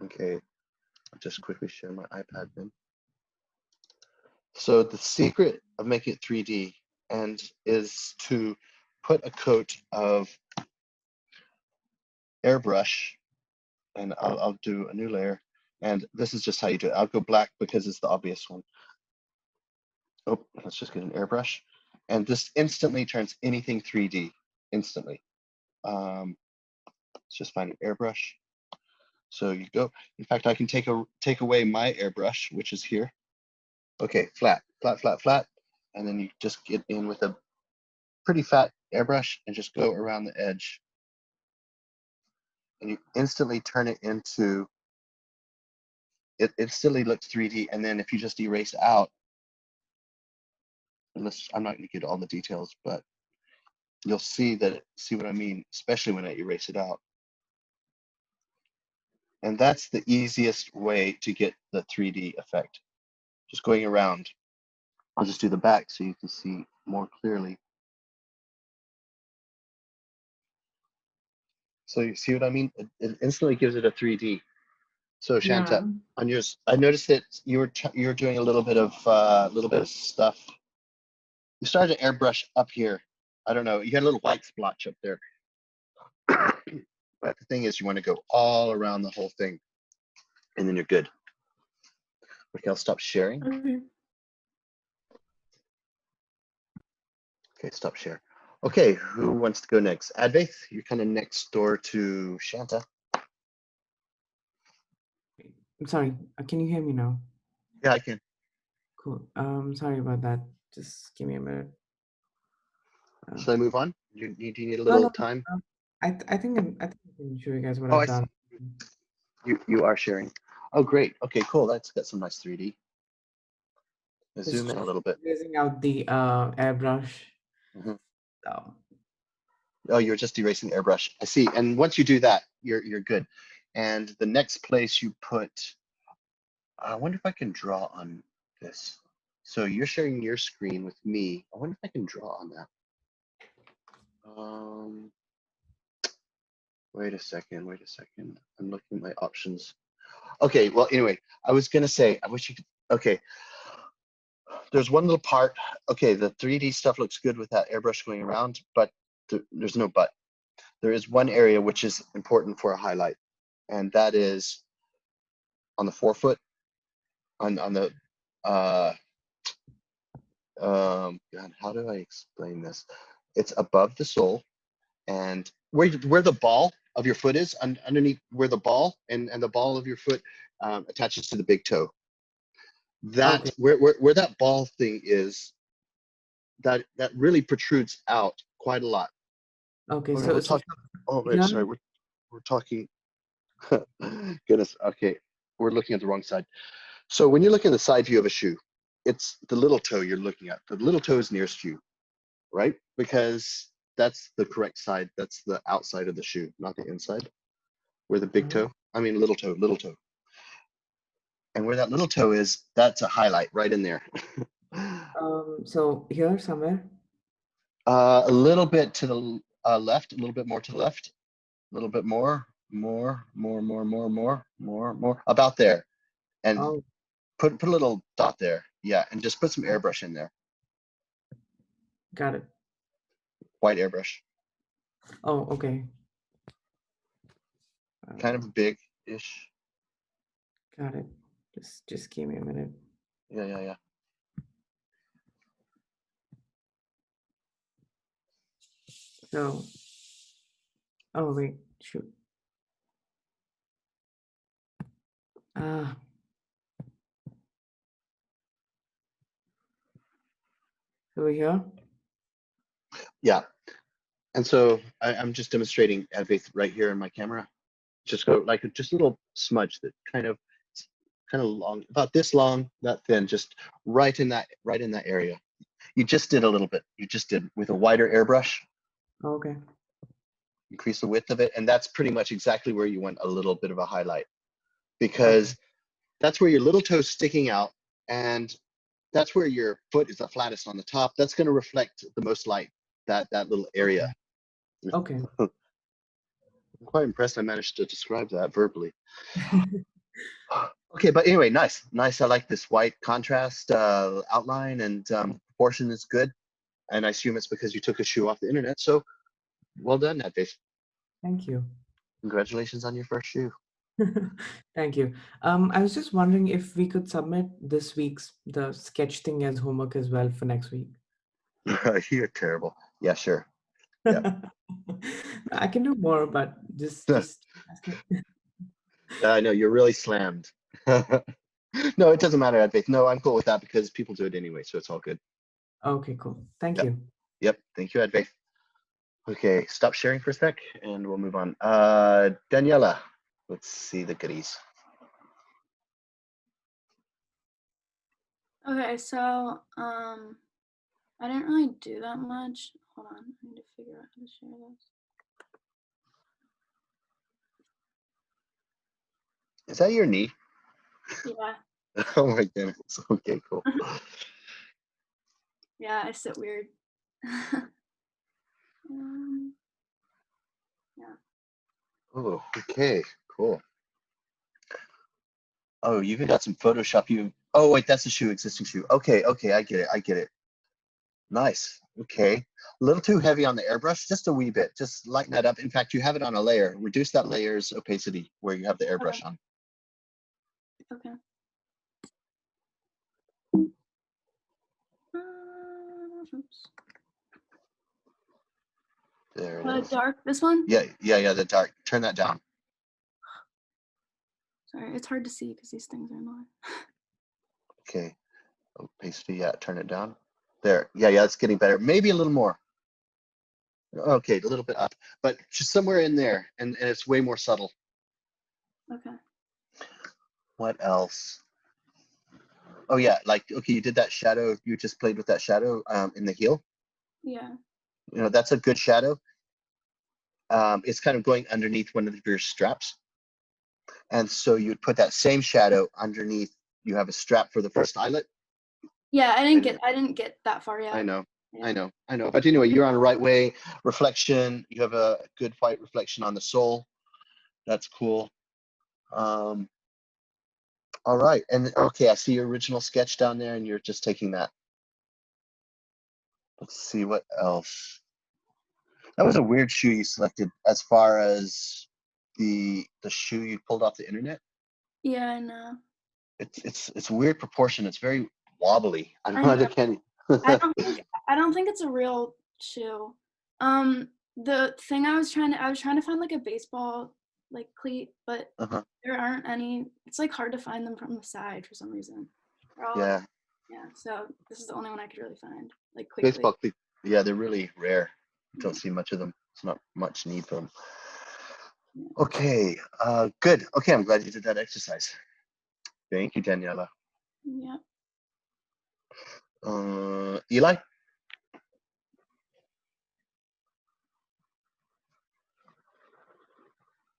Okay. I'll just quickly share my iPad then. So the secret of making it 3D is to put a coat of airbrush, and I'll do a new layer, and this is just how you do it. I'll go black because it's the obvious one. Oh, let's just get an airbrush, and this instantly turns anything 3D instantly. Let's just find an airbrush. So you go. In fact, I can take away my airbrush, which is here. Okay, flat, flat, flat, flat, and then you just get in with a pretty fat airbrush and just go around the edge, and you instantly turn it into. It instantly looks 3D, and then if you just erase out, unless I'm not going to get all the details, but you'll see what I mean, especially when I erase it out. And that's the easiest way to get the 3D effect. Just going around. I'll just do the back so you can see more clearly. So you see what I mean? It instantly gives it a 3D. So Shanta, on yours, I noticed that you were doing a little bit of stuff. You started to airbrush up here. I don't know. You had a little white splotch up there. But the thing is, you want to go all around the whole thing, and then you're good. Okay, I'll stop sharing. Okay, stop share. Okay, who wants to go next? Advaith, you're kind of next door to Shanta. I'm sorry. Can you hear me now? Yeah, I can. Cool. Sorry about that. Just give me a minute. Should I move on? Do you need a little time? I think I can show you guys what Oh, I've done. You are sharing. Oh, great. Okay, cool. That's got some nice 3D. Just Zoom in a little bit. Erasing out the airbrush. Oh, you're just erasing the airbrush. I see. And once you do that, you're good. And the next place you put, I wonder if I can draw on this. So you're sharing your screen with me. I wonder if I can draw on that. Wait a second. I'm looking at my options. Okay, well, anyway, I was gonna say, I wish you could, okay. There's one little part. Okay, the 3D stuff looks good with that airbrush going around, but there's no but. There is one area which is important for a highlight, and that is on the forefoot, on the God, how do I explain this? It's above the sole, and where the ball of your foot is, underneath where the ball and the ball of your foot attaches to the big toe. That Okay. where that ball thing is, that really protrudes out quite a lot. Okay. Okay, So, we're so talking. Oh wait, here. sorry, we're talking. Goodness. Okay, we're looking at the wrong side. So when you're looking at the side view of a shoe, it's the little toe you're looking at. The little toe is nearest you, right? Because that's the correct side. That's the outside of the shoe, not the inside. Where the big toe, little toe. And where that little toe is, that's a highlight right in there. So here somewhere. A little bit to the left, a little bit more to the left, a little bit more, about there. And Oh, put a little dot there. Yeah, and just put some airbrush in there. got it. White airbrush. Oh, okay. Kind of big-ish. Got it. Just give me a minute. Yeah. So, oh wait, shoot. Over here. Yeah. And so I'm just demonstrating Advaith right here in my camera. Just go like just a little smudge that kind of long, about this long, that thin, just right in that area. You just did a little bit. You just did with a wider airbrush. Okay. Increase the width of it, and that's pretty much exactly where you want a little bit of a highlight, because that's where your little toe's sticking out, and that's where your foot is the flattest on the top. That's going to reflect the most light, that little area. Okay. I'm quite impressed I managed to describe that verbally. Okay, but anyway, nice. I like this white contrast outline, and proportion is good. And I assume it's because you took a shoe off the internet. So well done, Advaith. Thank you. Congratulations on your first shoe. Thank you. I was just wondering if we could submit this week's the sketch thing as homework as well for next week. You're terrible. Yeah, sure. Yeah. I can do more, but just ask it. I know you're really slammed. No, it doesn't matter, Advaith. No, I'm cool with that because people do it anyway, so it's all good. Okay, cool. Thank you. Yep. Thank you, Advaith. Okay, stop sharing for a sec and we'll move on. Daniela, let's see the goodies. Okay, so I didn't really do that much. Hold on, I need to figure out how to share this. Is that your knee? Yeah. Oh my goodness. Okay, cool. Yeah, I sit weird. Yeah. Oh, okay, cool. Oh, you even got some Photoshop. Oh wait, that's the shoe, existing shoe. Okay, I get it. Nice. Okay. A little too heavy on the airbrush, just a wee bit. Just lighten that up. In fact, you have it on a layer. Reduce that layer's opacity where you have the airbrush on. Okay. Oops. There it is. Dark, this one? Yeah, the dark. Turn that down. Sorry, it's hard to see because these things are not. Okay. Opacity, yeah, turn it down. There. Yeah, it's getting better. Maybe a little more. Okay, a little bit up, but just somewhere in there, and it's way more subtle. Okay. What else? Oh yeah, like, okay, you did that shadow. You just played with that shadow in the heel. Yeah. You know, that's a good shadow. It's kind of going underneath one of your straps. And so you'd put that same shadow underneath. You have a strap for the first eyelet. Yeah, I didn't get that far yet. I know. Yeah. I know. But anyway, you're on the right way. Reflection. You have a good white reflection on the sole. That's cool. All right. And okay, I see your original sketch down there, and you're just taking that. Let's see what else. That was a weird shoe you selected as far as the shoe you pulled off the internet. Yeah, I know. It's weird proportion. It's very wobbly. I I don't don't think it's a real shoe. The thing I was trying to find like a baseball like cleat, but there aren't any. It's like hard to find them from the side for some reason. They're all, Yeah. yeah. So this is the only one I could really find. Like quick Baseball cleat. cleats. Yeah, they're really rare. Don't see much of them. It's not much need for them. Okay, good. Okay, I'm glad you did that exercise. Thank you, Daniela. Yeah. Eli?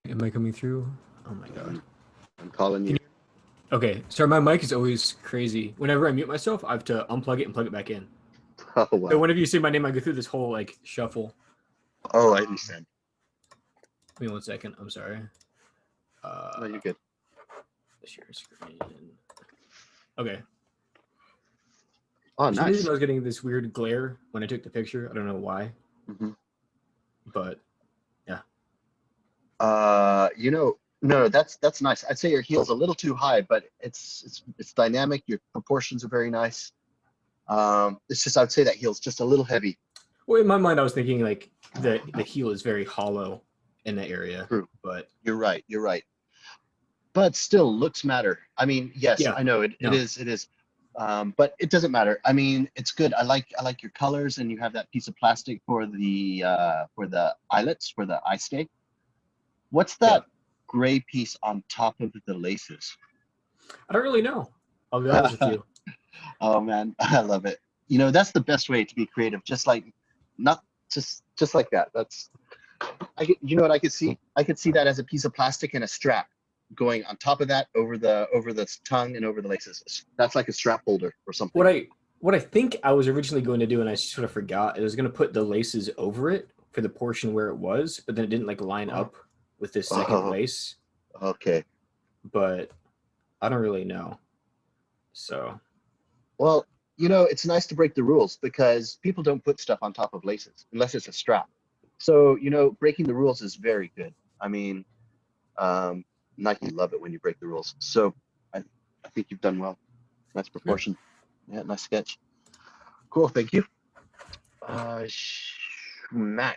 Am I coming through? Oh my god. I'm calling you. Okay, sorry, my mic is always crazy. Whenever I mute myself, I have to unplug it and plug it back in. Oh, wow. So whenever you say my name, I go through this whole like shuffle. Oh, I understand. Give me 1 second. I'm sorry. No, you're good. Share screen. Okay. Oh, For some nice. reason, I was getting this weird glare when I took the picture. I don't know why. But yeah. No, that's nice. I'd say your heel's a little too high, but it's dynamic. Your proportions are very nice. It's just, I would say that heel's just a little heavy. Well, in my mind, I was thinking like the heel is very hollow in the area. True. But you're right. But still, looks matter. I mean, yes, yeah, I know it is. But it doesn't matter. I mean, it's good. I like your colors, and you have that piece of plastic for the eyelets, for the eye stay. What's that gray piece on top of the laces? I don't really know. I'll be honest with you. Oh man, I love it. That's the best way to be creative. Just like, not just like that. You know what I could see? I could see that as a piece of plastic and a strap going on top of that, over the tongue and over the laces. That's like a strap holder or something. What I think I was originally going to do, and I sort of forgot, I was going to put the laces over it for the portion where it was, but then it didn't like line up with this second lace. Okay. But I don't really know. So. Well, it's nice to break the rules, because people don't put stuff on top of laces unless it's a strap. So, breaking the rules is very good. I mean, Nike love it when you break the rules. So I think you've done well. Nice proportion. Yeah, nice sketch. Cool, thank you. Matt.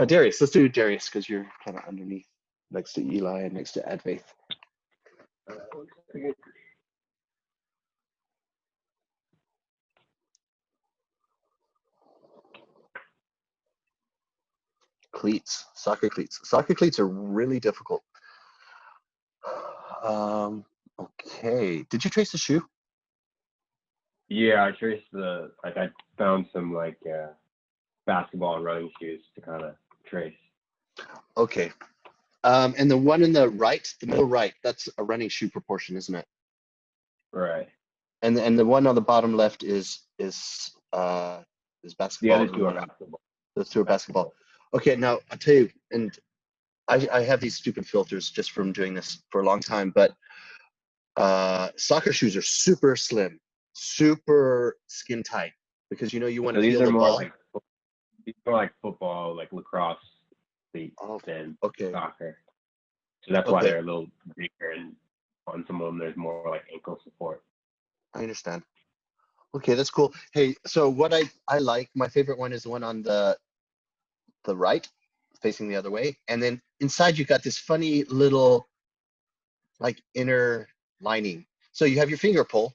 Darius, let's do Darius, because you're kind of underneath, next to Eli and next to Advaith. Cleats, soccer cleats. Soccer cleats are really difficult. Okay, did you trace the shoe? Yeah, I traced I found some basketball and running shoes to kind of trace. Okay. And the one in the right, the middle right, that's a running shoe proportion, isn't it? Right. And the one on the bottom left is basketball. The other two are basketball. Those two are basketball. Okay, now I'll tell you, and I have these stupid filters just from doing this for a long time, but soccer shoes are super slim, super skin tight, because you want to feel the ball. These are like football, like lacrosse cleats than soccer. So that's why they're a little bigger, and on some of them there's more like ankle support. I understand. Okay, that's cool. Hey, so what I like, my favorite one is the one on the right, facing the other way, and then inside you got this funny little like inner lining. So you have your finger pull,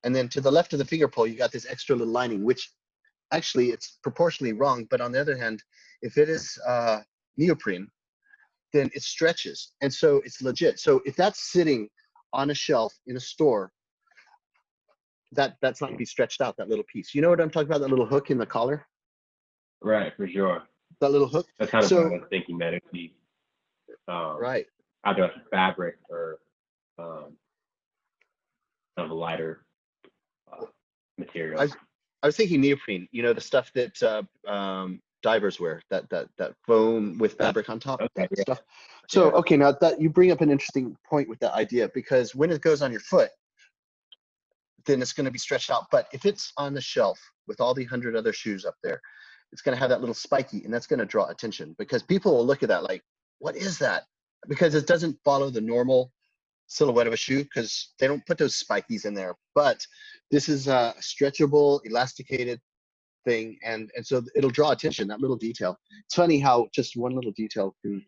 and then to the left of the finger pull you got this extra little lining, which actually it's proportionally wrong, but on the other hand, if it is neoprene, then it stretches, and so it's legit. So if that's sitting on a shelf in a store, that's not gonna be stretched out, that little piece. You know what I'm talking about? That little hook in the collar? Right, for sure. That little hook. That's kind of what I was thinking, that it'd be right, either a fabric or kind of a lighter material. I was thinking neoprene. The stuff that divers wear, that foam with fabric on top, stuff. So okay, now that you bring up an interesting point with that idea, because when it goes on your foot, then it's going to be stretched out. But if it's on the shelf with all the 100 other shoes up there, it's going to have that little spiky, and that's going to draw attention, because people will look at that like, what is that? Because it doesn't follow the normal silhouette of a shoe, because they don't put those spikies in there. But this is stretchable, elasticated, thing, and so it'll draw attention, that little detail. It's funny how just one little detail can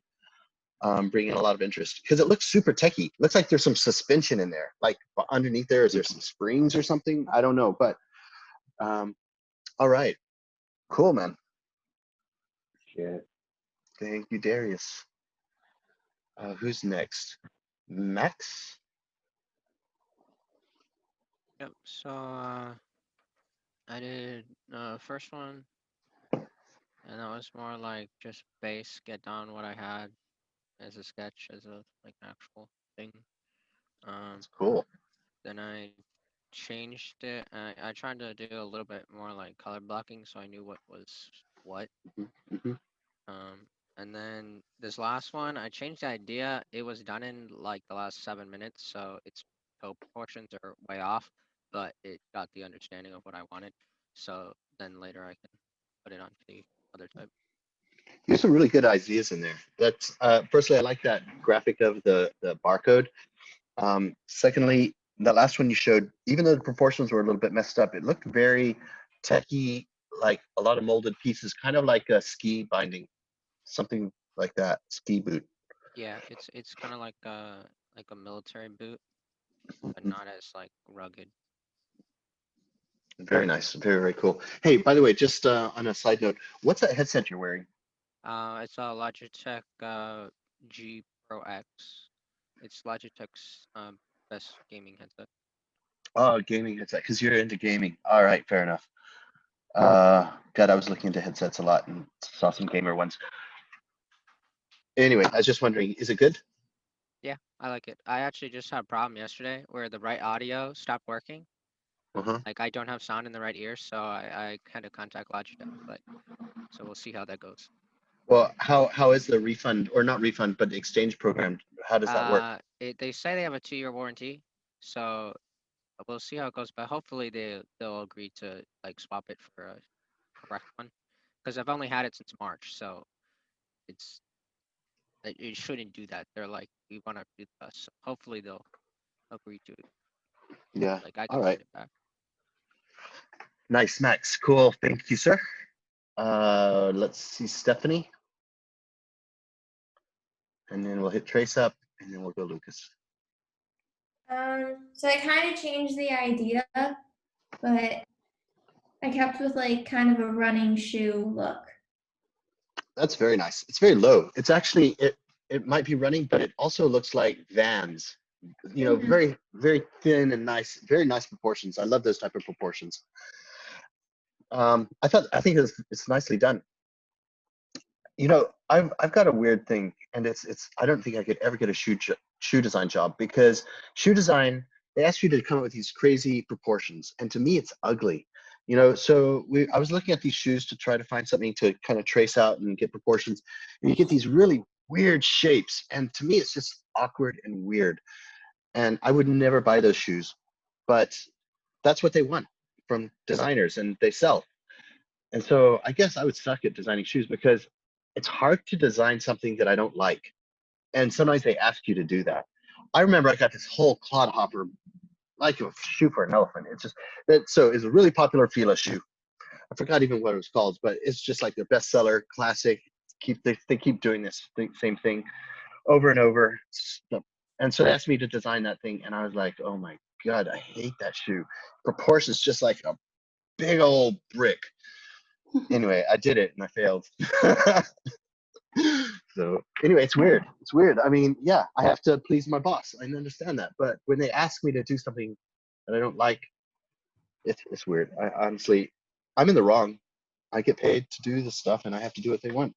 bring in a lot of interest, because it looks super techy. Looks like there's some suspension in there, like underneath there. Is there some springs or something? I don't know, but all right, cool, man. Yeah. Thank you, Darius. Who's next? Max? Yep. So I did first one, and that was more like just base, get down what I had as a sketch, as a like actual thing. That's cool. Then I changed it. I tried to do a little bit more like color blocking, so I knew what was what. Mm-hmm. And then this last one, I changed the idea. It was done in like the last 7 minutes, so its toe proportions are way off, but it got the understanding of what I wanted. So then later I can put it onto the other type. There's some really good ideas in there. That's personally, I like that graphic of the barcode. Secondly, the last one you showed, even though the proportions were a little bit messed up, it looked very techy, like a lot of molded pieces, kind of like a ski binding, something like that, ski boot. Yeah, it's kind of like a military boot, but not as like rugged. Very nice, very, very cool. Hey, by the way, just on a side note, what's that headset you're wearing? It's a Logitech G Pro X. It's Logitech's best gaming headset. Oh, gaming headset, because you're into gaming. All right, fair enough. God, I was looking into headsets a lot and saw some gamer ones. Anyway, I was just wondering, is it good? Yeah, I like it. I actually just had a problem yesterday where the right audio stopped working. Like I don't have sound in the right ear, so I had to contact Logitech, but so we'll see how that goes. Well, how is the refund, or not refund, but exchange program? How does that work? They say they have a 2-year warranty, so we'll see how it goes. But hopefully they'll agree to like swap it for a correct one, because I've only had it since March, so it shouldn't do that. They're like, we want to do this. So hopefully they'll agree to it. Yeah. Like I All can right. send it back. Nice, Max. Cool. Thank you, sir. Let's see, Stephanie. And then we'll hit Trace up, and then we'll go Lucas. So I kind of changed the idea, but I kept with like kind of a running shoe look. That's very nice. It's very low. It's actually, it might be running, but it also looks like Vans. You know, very, very thin and nice, very nice proportions. I love those type of proportions. I think it's nicely done. You know, I've got a weird thing, and it's I don't think I could ever get a shoe design job, because shoe design, they ask you to come up with these crazy proportions, and to me it's ugly. You know, so I was looking at these shoes to try to find something to kind of trace out and get proportions, and you get these really weird shapes, and to me it's just awkward and weird, and I would never buy those shoes, but that's what they want from designers, and they sell. And so I guess I would suck at designing shoes, because it's hard to design something that I don't like. And sometimes they ask you to do that. I remember I got this whole clodhopper, like a shoe for an elephant. It's just that, so it's a really popular Fila shoe. I forgot even what it was called, but it's just like their bestseller, classic. They keep doing this same thing over and over. And so they asked me to design that thing, and I was like, oh my God, I hate that shoe. Proportions just like a big old brick. Anyway, I did it and I failed. So anyway, it's weird. It's weird. I mean, yeah, I have to please my boss. I understand that. But when they ask me to do something that I don't like, it's weird. I honestly, I'm in the wrong. I get paid to do this stuff, and I have to do what they want.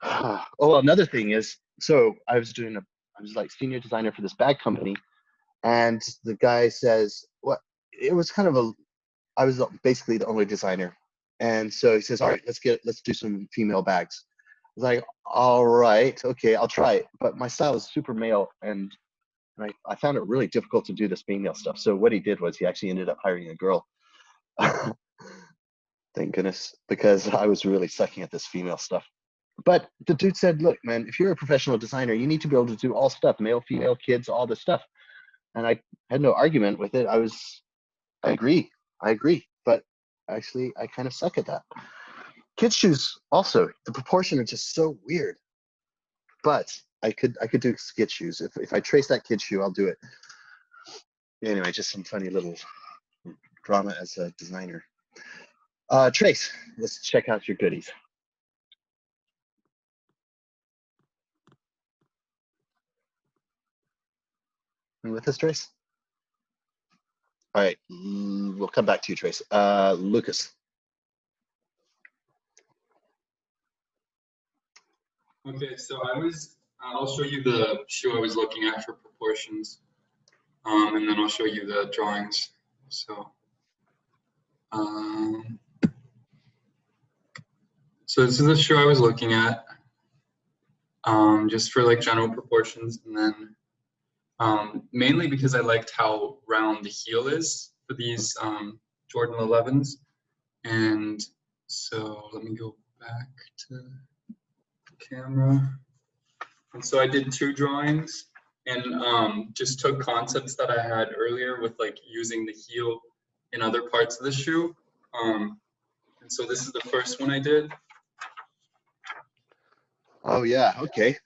Oh, another thing is, so I was like senior designer for this bag company, and the guy says, what? It was kind of I was basically the only designer. And so he says, all right, let's do some female bags. I was like, all right, okay, I'll try it. But my style is super male, and I found it really difficult to do this female stuff. So what he did was he actually ended up hiring a girl. Thank goodness, because I was really sucking at this female stuff. But the dude said, look, man, if you're a professional designer, you need to be able to do all stuff, male, female, kids, all this stuff. And I had no argument with it. I agree. But Actually, I kind of suck at that. Kids shoes also, the proportion are just so weird. But I could do kid shoes. If I trace that kid shoe, I'll do it. Anyway, just some funny little drama as a designer. Trace, let's check out your goodies. You with us, Trace? All right, we'll come back to you, Trace. Lucas. Okay, so I'll show you the shoe I was looking at for proportions, and then I'll show you the drawings. So, so this is the shoe I was looking at, just for like general proportions, and then mainly because I liked how round the heel is for these Jordan 11s, and so let me go back to camera. And so I did 2 drawings and just took concepts that I had earlier with like using the heel in other parts of the shoe. And so this is the first one I did. Oh yeah, okay.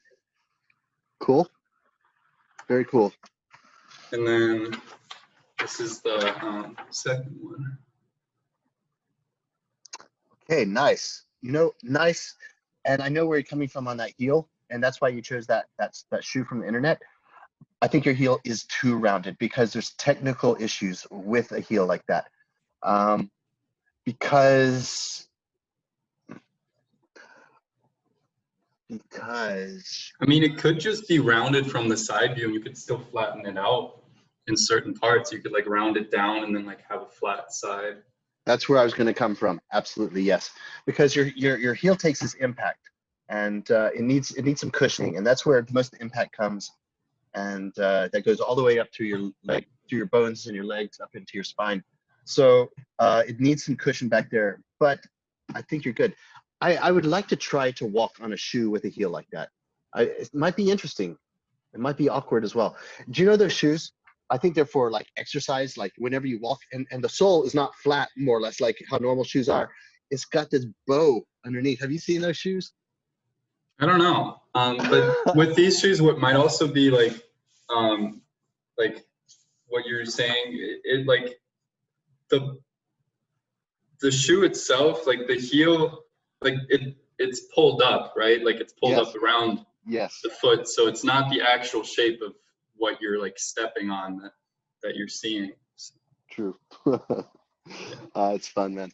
Cool. Very cool. And then this is the second one. Okay, nice. You know, nice. And I know where you're coming from on that heel, and that's why you chose that shoe from the internet. I think your heel is too rounded because there's technical issues with a heel like that. Because I mean, it could just be rounded from the side view and you could still flatten it out in certain parts. You could like round it down and then like have a flat side. That's where I was going to come from. Absolutely, yes. Because your heel takes this impact, and it needs some cushioning, and that's where most of the impact comes, and that goes all the way up to your leg, to your bones and your legs, up into your spine. So it needs some cushion back there, but I think you're good. I would like to try to walk on a shoe with a heel like that. It might be interesting. It might be awkward as well. Do you know those shoes? I think they're for like exercise, like whenever you walk, and the sole is not flat, more or less like how normal shoes are. It's got this bow underneath. Have you seen those shoes? I don't know. But with these shoes, what might also be like what you're saying, it like the shoe itself, like the heel, like it's pulled up, right? Like it's pulled up around the foot, so it's not the actual shape of what you're like stepping on that you're seeing. True. It's fun, man.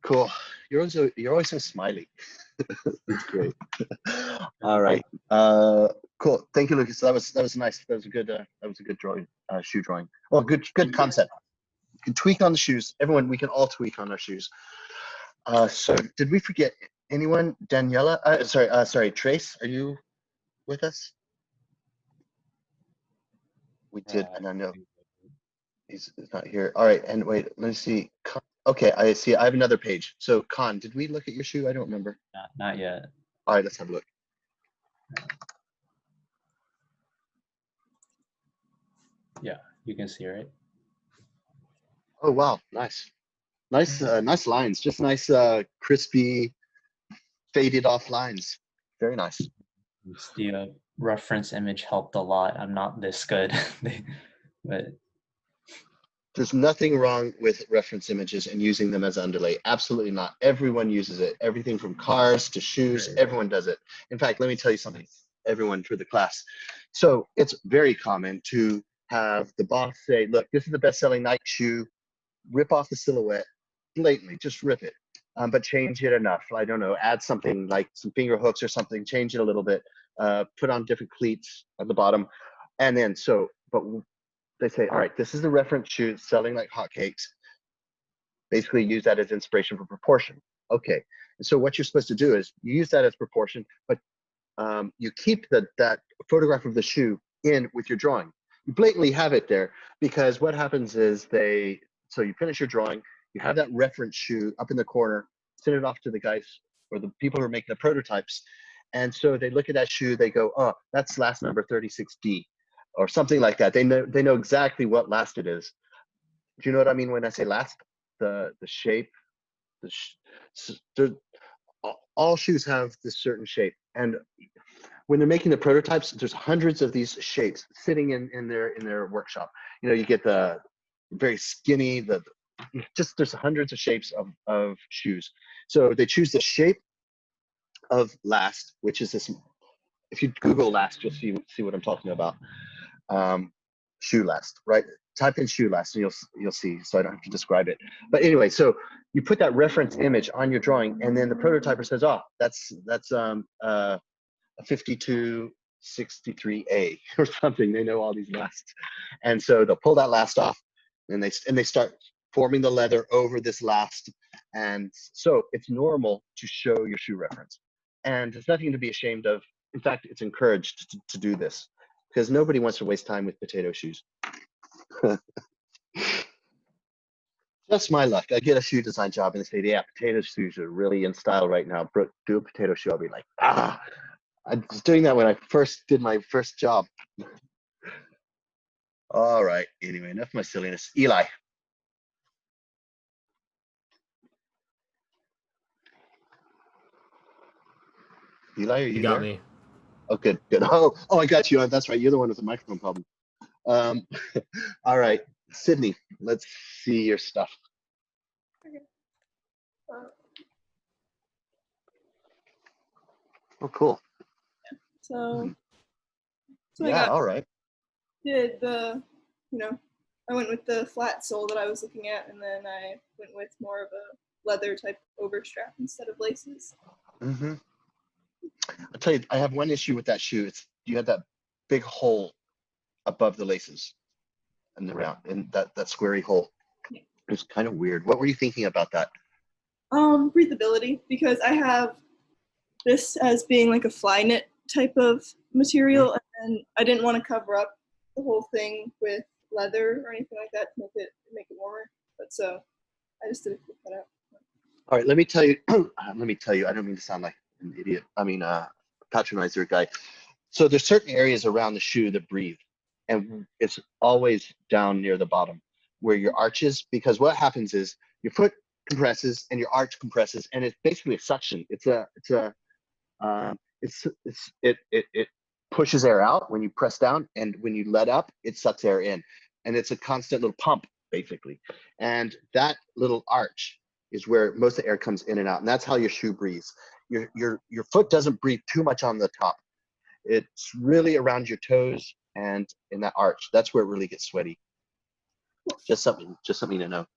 Cool. You're always so smiley. That's great. All right. Cool. Thank you, Lucas. That was nice. That was a good drawing, shoe drawing. Well, good concept. You can tweak on the shoes. Everyone, we can all tweak on our shoes. So did we forget anyone? Daniela? Sorry, Trace, are you with us? We did, and I know he's not here. All right, and wait, let me see. Okay, I see. I have another page. So, Khan, did we look at your shoe? I don't remember. Not yet. All right, let's have a look. Yeah, you can see, right? Oh wow, nice, nice lines. Just nice, crispy, faded off lines. Very nice. The reference image helped a lot. I'm not this good, but there's nothing wrong with reference images and using them as underlay. Absolutely not. Everyone uses it. Everything from cars to shoes, everyone does it. In fact, let me tell you something, everyone for the class. So it's very common to have the boss say, look, this is the best-selling Nike shoe, rip off the silhouette, blatantly, just rip it, but change it enough. I don't know, add something like some finger hooks or something, change it a little bit, put on different cleats at the bottom. And then but they say, all right, this is the reference shoe selling like hotcakes. Basically use that as inspiration for proportion. Okay, and so what you're supposed to do is you use that as proportion, but you keep that photograph of the shoe in with your drawing. You blatantly have it there because what happens is so you finish your drawing, you have that reference shoe up in the corner, send it off to the guys or the people who are making the prototypes. And so they look at that shoe, they go, oh, that's last number 36D or something like that. They know exactly what last it is. Do you know what I mean when I say last? the shape. All shoes have this certain shape, and when they're making the prototypes, there's hundreds of these shapes sitting in their workshop. You know, you get the very skinny, there's hundreds of shapes of shoes. So they choose the shape of last, which is this. If you Google last, you'll see what I'm talking about. Shoe last, right? Type in shoe last, and you'll see. So I don't have to describe it. But anyway, so you put that reference image on your drawing, and then the prototyper says, "Oh, that's a 5263A or something." They know all these lasts, and so they'll pull that last off, and they start forming the leather over this last, and so it's normal to show your shoe reference, and there's nothing to be ashamed of. In fact, it's encouraged to do this because nobody wants to waste time with potato shoes. Just my luck. I get a shoe design job and they say, "Yeah, potato shoes are really in style right now. Brook, do a potato shoe." I'll be like, "Ah." I was doing that when I first did my first job. All right. Anyway, enough of my silliness. Eli. Eli, are you got there? me. Oh, good. Oh, I got you. That's right. You're the one with the microphone problem. All right, Sydney. Let's see your stuff. Okay. Oh, cool. So I Yeah. All right. did I went with the flat sole that I was looking at, and then I went with more of a leather type overstrap instead of laces. Mm-hmm. I'll tell you, I have one issue with that shoe. You had that big hole above the laces and that squarey hole. Yeah. It's kind of weird. What were you thinking about that? Breathability, because I have this as being like a fly knit type of material, and I didn't want to cover up the whole thing with leather or anything like that to make it warmer. But so I just did a quick cutout. All right, let me tell you. I don't mean to sound like an idiot. I mean, patronizer guy. So there's certain areas around the shoe that breathe, and it's always down near the bottom where your arch is, because what happens is your foot compresses and your arch compresses, and it's basically a suction. It pushes air out when you press down, and when you let up, it sucks air in, and it's a constant little pump basically. And that little arch is where most of the air comes in and out, and that's how your shoe breathes. Your foot doesn't breathe too much on the top. It's really around your toes and in that arch. That's where it really gets sweaty. Just something to know.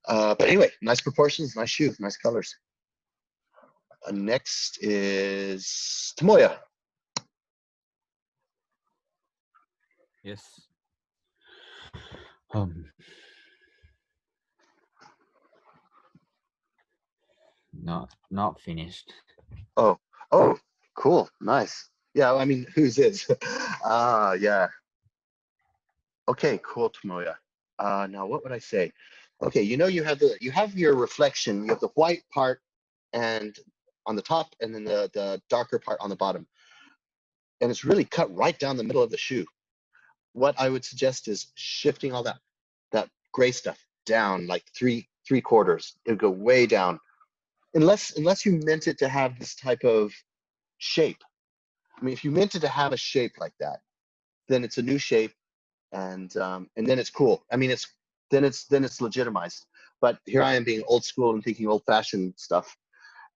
But anyway, nice proportions, nice shoe, nice colors. Next is Tomoya. Yes. Not finished. Oh, cool, nice. Yeah, I mean, whose is? Yeah. Okay, cool, Tomoya. Now what would I say? Okay, you have your reflection. You have the white part and on the top, and then the darker part on the bottom, and it's really cut right down the middle of the shoe. What I would suggest is shifting all that gray stuff down like three quarters. It would go way down, unless you meant it to have this type of shape. I mean, if you meant it to have a shape like that, then it's a new shape, and then it's cool. I mean, then it's legitimized. But here I am being old school and thinking old fashioned stuff,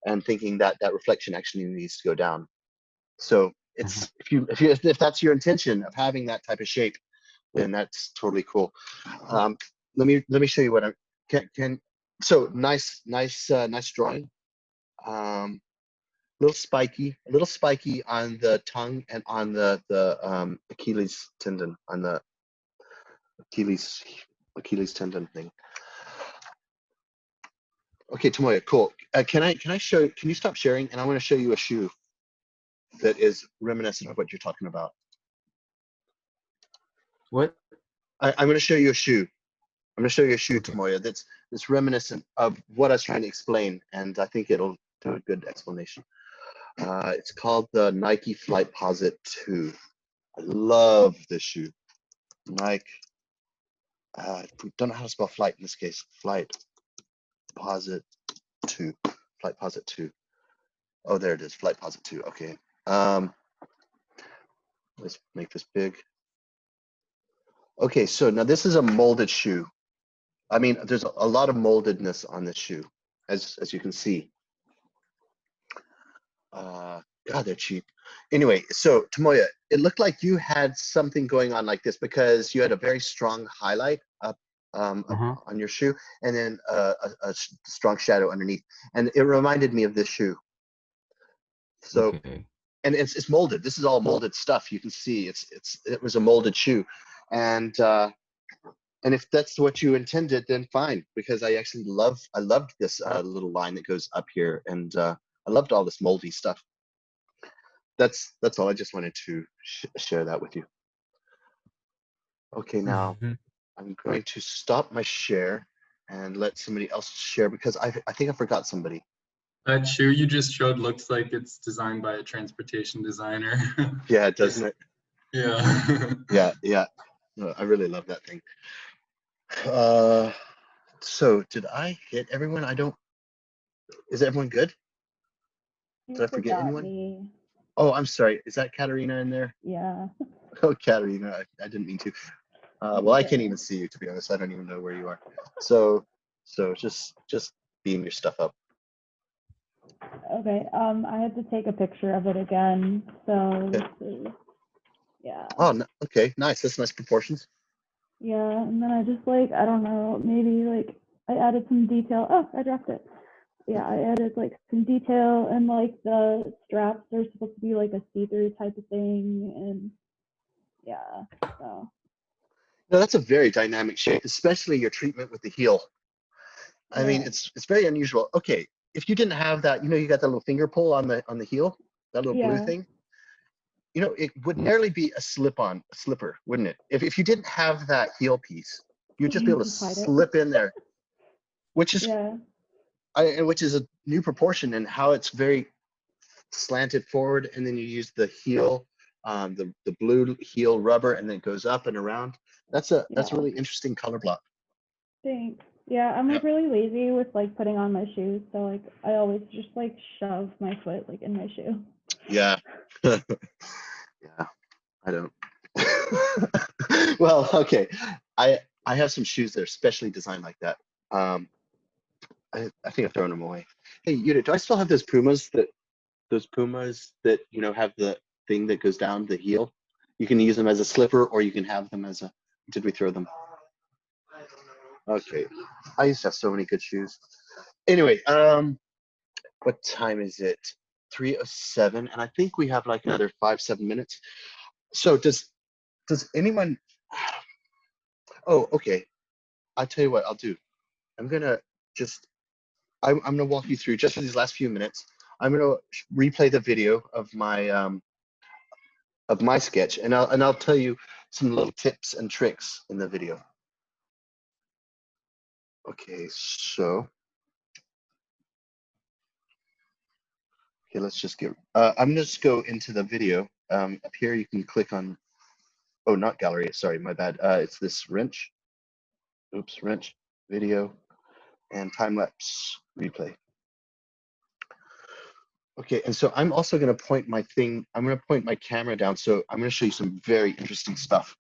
and thinking that reflection actually needs to go down. So it's if that's your intention of having that type of shape, then that's totally cool. Let me show you what I can. So nice drawing. A little spiky on the tongue and on the Achilles tendon, on the Achilles tendon thing. Okay, Tomoya, cool. Can you stop sharing? And I want to show you a shoe that is reminiscent of what you're talking about. What? I'm going to show you a shoe. I'm going to show you a shoe, okay, Tomoya, that's reminiscent of what I was trying to explain, and I think it'll do a good explanation. It's called the Nike Flight Posit 2. I love this shoe. Nike don't know how to spell flight in this case. Flight posit 2. Flight posit 2. Oh, there it is. Flight posit 2. Okay. Let's make this big. Okay, so now this is a molded shoe. I mean, there's a lot of moldedness on this shoe, as you can see. God, they're cheap. Anyway, so Tomoya, it looked like you had something going on like this because you had a very strong highlight up on your shoe, and then a strong shadow underneath, and it reminded me of this shoe. So, and it's molded. This is all molded stuff. You can see it was a molded shoe, and if that's what you intended, then fine, because I actually loved this little line that goes up here, and I loved all this moldy stuff. That's all. I just wanted to share that with you. Okay, now I'm going to stop my share and let somebody else share because I think I forgot somebody. That shoe you just showed looks like it's designed by a transportation designer. Yeah, doesn't it? Yeah. Yeah. No, I really love that thing. So did I hit everyone? Is everyone good? Did I forget anyone? Me. Oh, I'm sorry. Is that Katarina in there? Yeah. Oh, Katarina, I didn't mean to. Well, I can't even see you, to be honest. I don't even know where you are. So just beam your stuff up. Okay. I had to take a picture of it again. So Okay. let's see. Yeah. Oh, no, okay, nice. That's nice proportions. Yeah, and then I just I don't know, maybe I added some detail. Oh, I dropped it. Yeah, I added some detail, and the straps are supposed to be a see-through type of thing, and yeah, so. No, that's a very dynamic shape, especially your treatment with the heel. I mean, it's very unusual. Okay, if you didn't have that, you got that little finger pull on the heel, that little blue thing. It would nearly be a slipper, wouldn't it? If you didn't have that heel piece, you'd just be able to slip in there, which is which is a new proportion in how it's very slanted forward, and then you use the heel, the blue heel rubber, and then it goes up and around. That's a really interesting color block. Thanks. Yeah, I'm really lazy with putting on my shoes, so I always just shove my foot in my shoe. Yeah. Yeah, I don't. Well, okay. I have some shoes that are specially designed like that. I think I've thrown them away. Hey, Yuta, do I still have those Pumas that have the thing that goes down the heel? You can use them as a slipper, or you can have them as a. Did we throw them? Okay. I used to have so many good shoes. Anyway, what time is it? 3:07, and I think we have another 5-7 minutes. So does anyone? Oh, okay. I'll tell you what I'll do. I'm gonna walk you through just for these last few minutes. I'm gonna replay the video of my sketch, and I'll tell you some little tips and tricks in the video. Okay, so let's just get. I'm gonna just go into the video. Up here, you can click on. Oh, not gallery. Sorry, my bad. It's this wrench. Oops, wrench. Video, and time lapse replay. Okay, and so I'm also going to point my thing. I'm going to point my camera down. So I'm going to show you some very interesting stuff.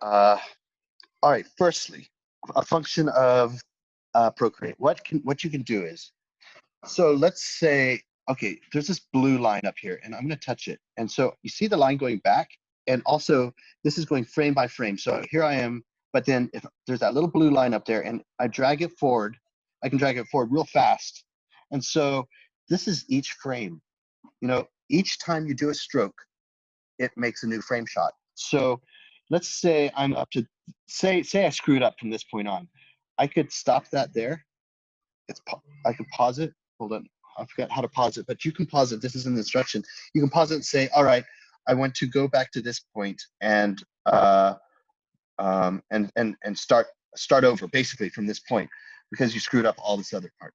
All right. Firstly, a function of Procreate. What you can do is, so let's say, okay, there's this blue line up here, and I'm going to touch it. And so you see the line going back, and also this is going frame by frame. So here I am, but then if there's that little blue line up there, and I drag it forward, I can drag it forward real fast. And so this is each frame. Each time you do a stroke, it makes a new frame shot. So let's say I'm up to, say I screwed up from this point on. I could stop that there. I could pause it. Hold on, I forgot how to pause it, but you can pause it. This is an instruction. You can pause it and say, all right, I want to go back to this point and start over basically from this point because you screwed up all this other part.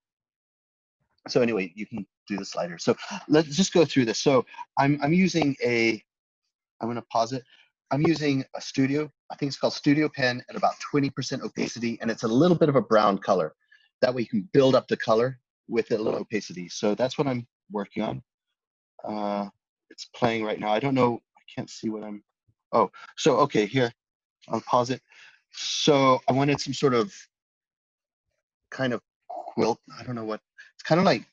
So anyway, you can do the slider. So let's just go through this. So I'm using I'm going to pause it. I'm using a Studio, I think it's called Studio Pen at about 20% opacity, and it's a little bit of a brown color. That way you can build up the color with a little opacity. So that's what I'm working on. It's playing right now. I don't know, I can't see what I'm, oh, so okay, here, I'll pause it. So I wanted some sort of kind of quilt, I don't know what, it's kind of like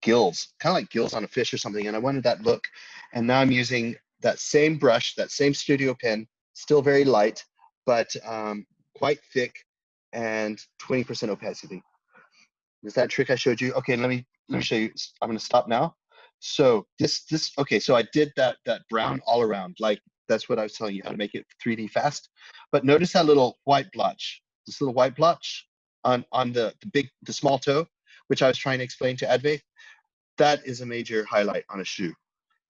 gills on a fish or something, and I wanted that look. And now I'm using that same brush, that same Studio Pen, still very light, but quite thick and 20% opacity. Is that trick I showed you? Okay, let me show you. I'm gonna stop now. So okay, so I did that brown all around, like that's what I was telling you, how to make it 3D fast. But notice that little white blotch, this little white blotch on the small toe, which I was trying to explain to Adve. That is a major highlight on a shoe.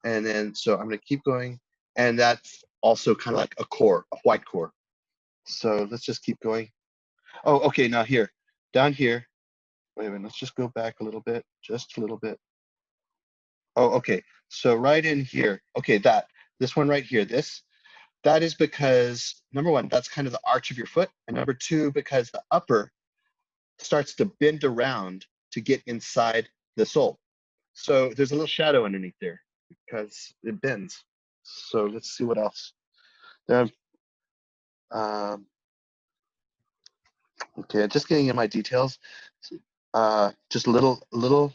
And then, so I'm gonna keep going. And that's also kind of like a core, a white core. So let's just keep going. Oh, okay, now here, down here, wait a minute, let's just go back a little bit, just a little bit. Oh, okay, so right in here, okay, this one right here, that is because, number one, that's kind of the arch of your foot. And number two, because the upper starts to bend around to get inside the sole. So there's a little shadow underneath there because it bends. So let's see what else. Okay, just getting in my details. Just a little,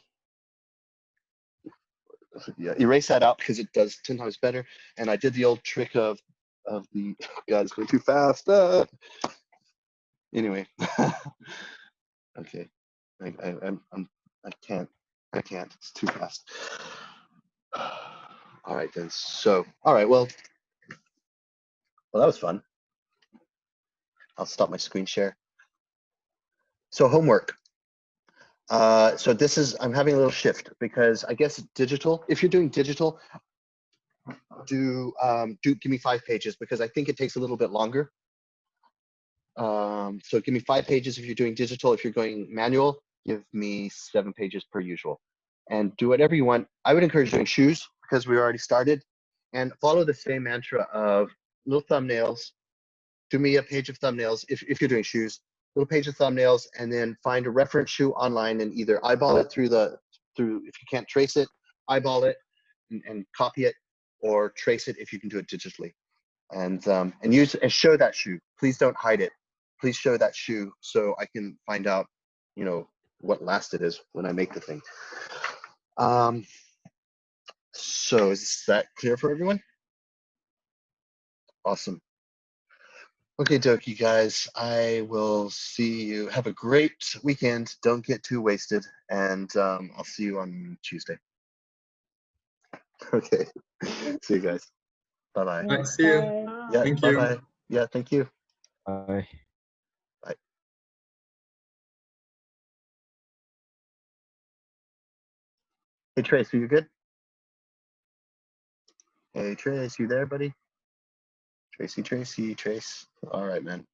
yeah, erase that out because it does 10 times better. And I did the old trick of the, God, it's going too fast. Anyway, okay, I can't, it's too fast. All right then, so, all right, well, that was fun. I'll stop my screen share. So homework. So this is, I'm having a little shift because I guess digital, if you're doing digital, give me 5 pages because I think it takes a little bit longer. So give me 5 pages if you're doing digital. If you're going manual, give me 7 pages per usual. And do whatever you want. I would encourage doing shoes because we already started. And follow the same mantra of little thumbnails. Do me a page of thumbnails if you're doing shoes. Little page of thumbnails, and then find a reference shoe online and either eyeball it through if you can't trace it, eyeball it and copy it, or trace it if you can do it digitally. And use and show that shoe. Please don't hide it. Please show that shoe so I can find out, what last it is when I make the thing. So is that clear for everyone? Awesome. Okay, dokie, guys. I will see you. Have a great weekend. Don't get too wasted. And I'll see you on Tuesday. Okay. See you guys. Bye-bye. All right, see you. Yeah, Thank bye-bye. you. Yeah, thank you. Bye. Bye. Hey, Trace, are you good? Hey, Trace, you there, buddy? Trace. All right, man.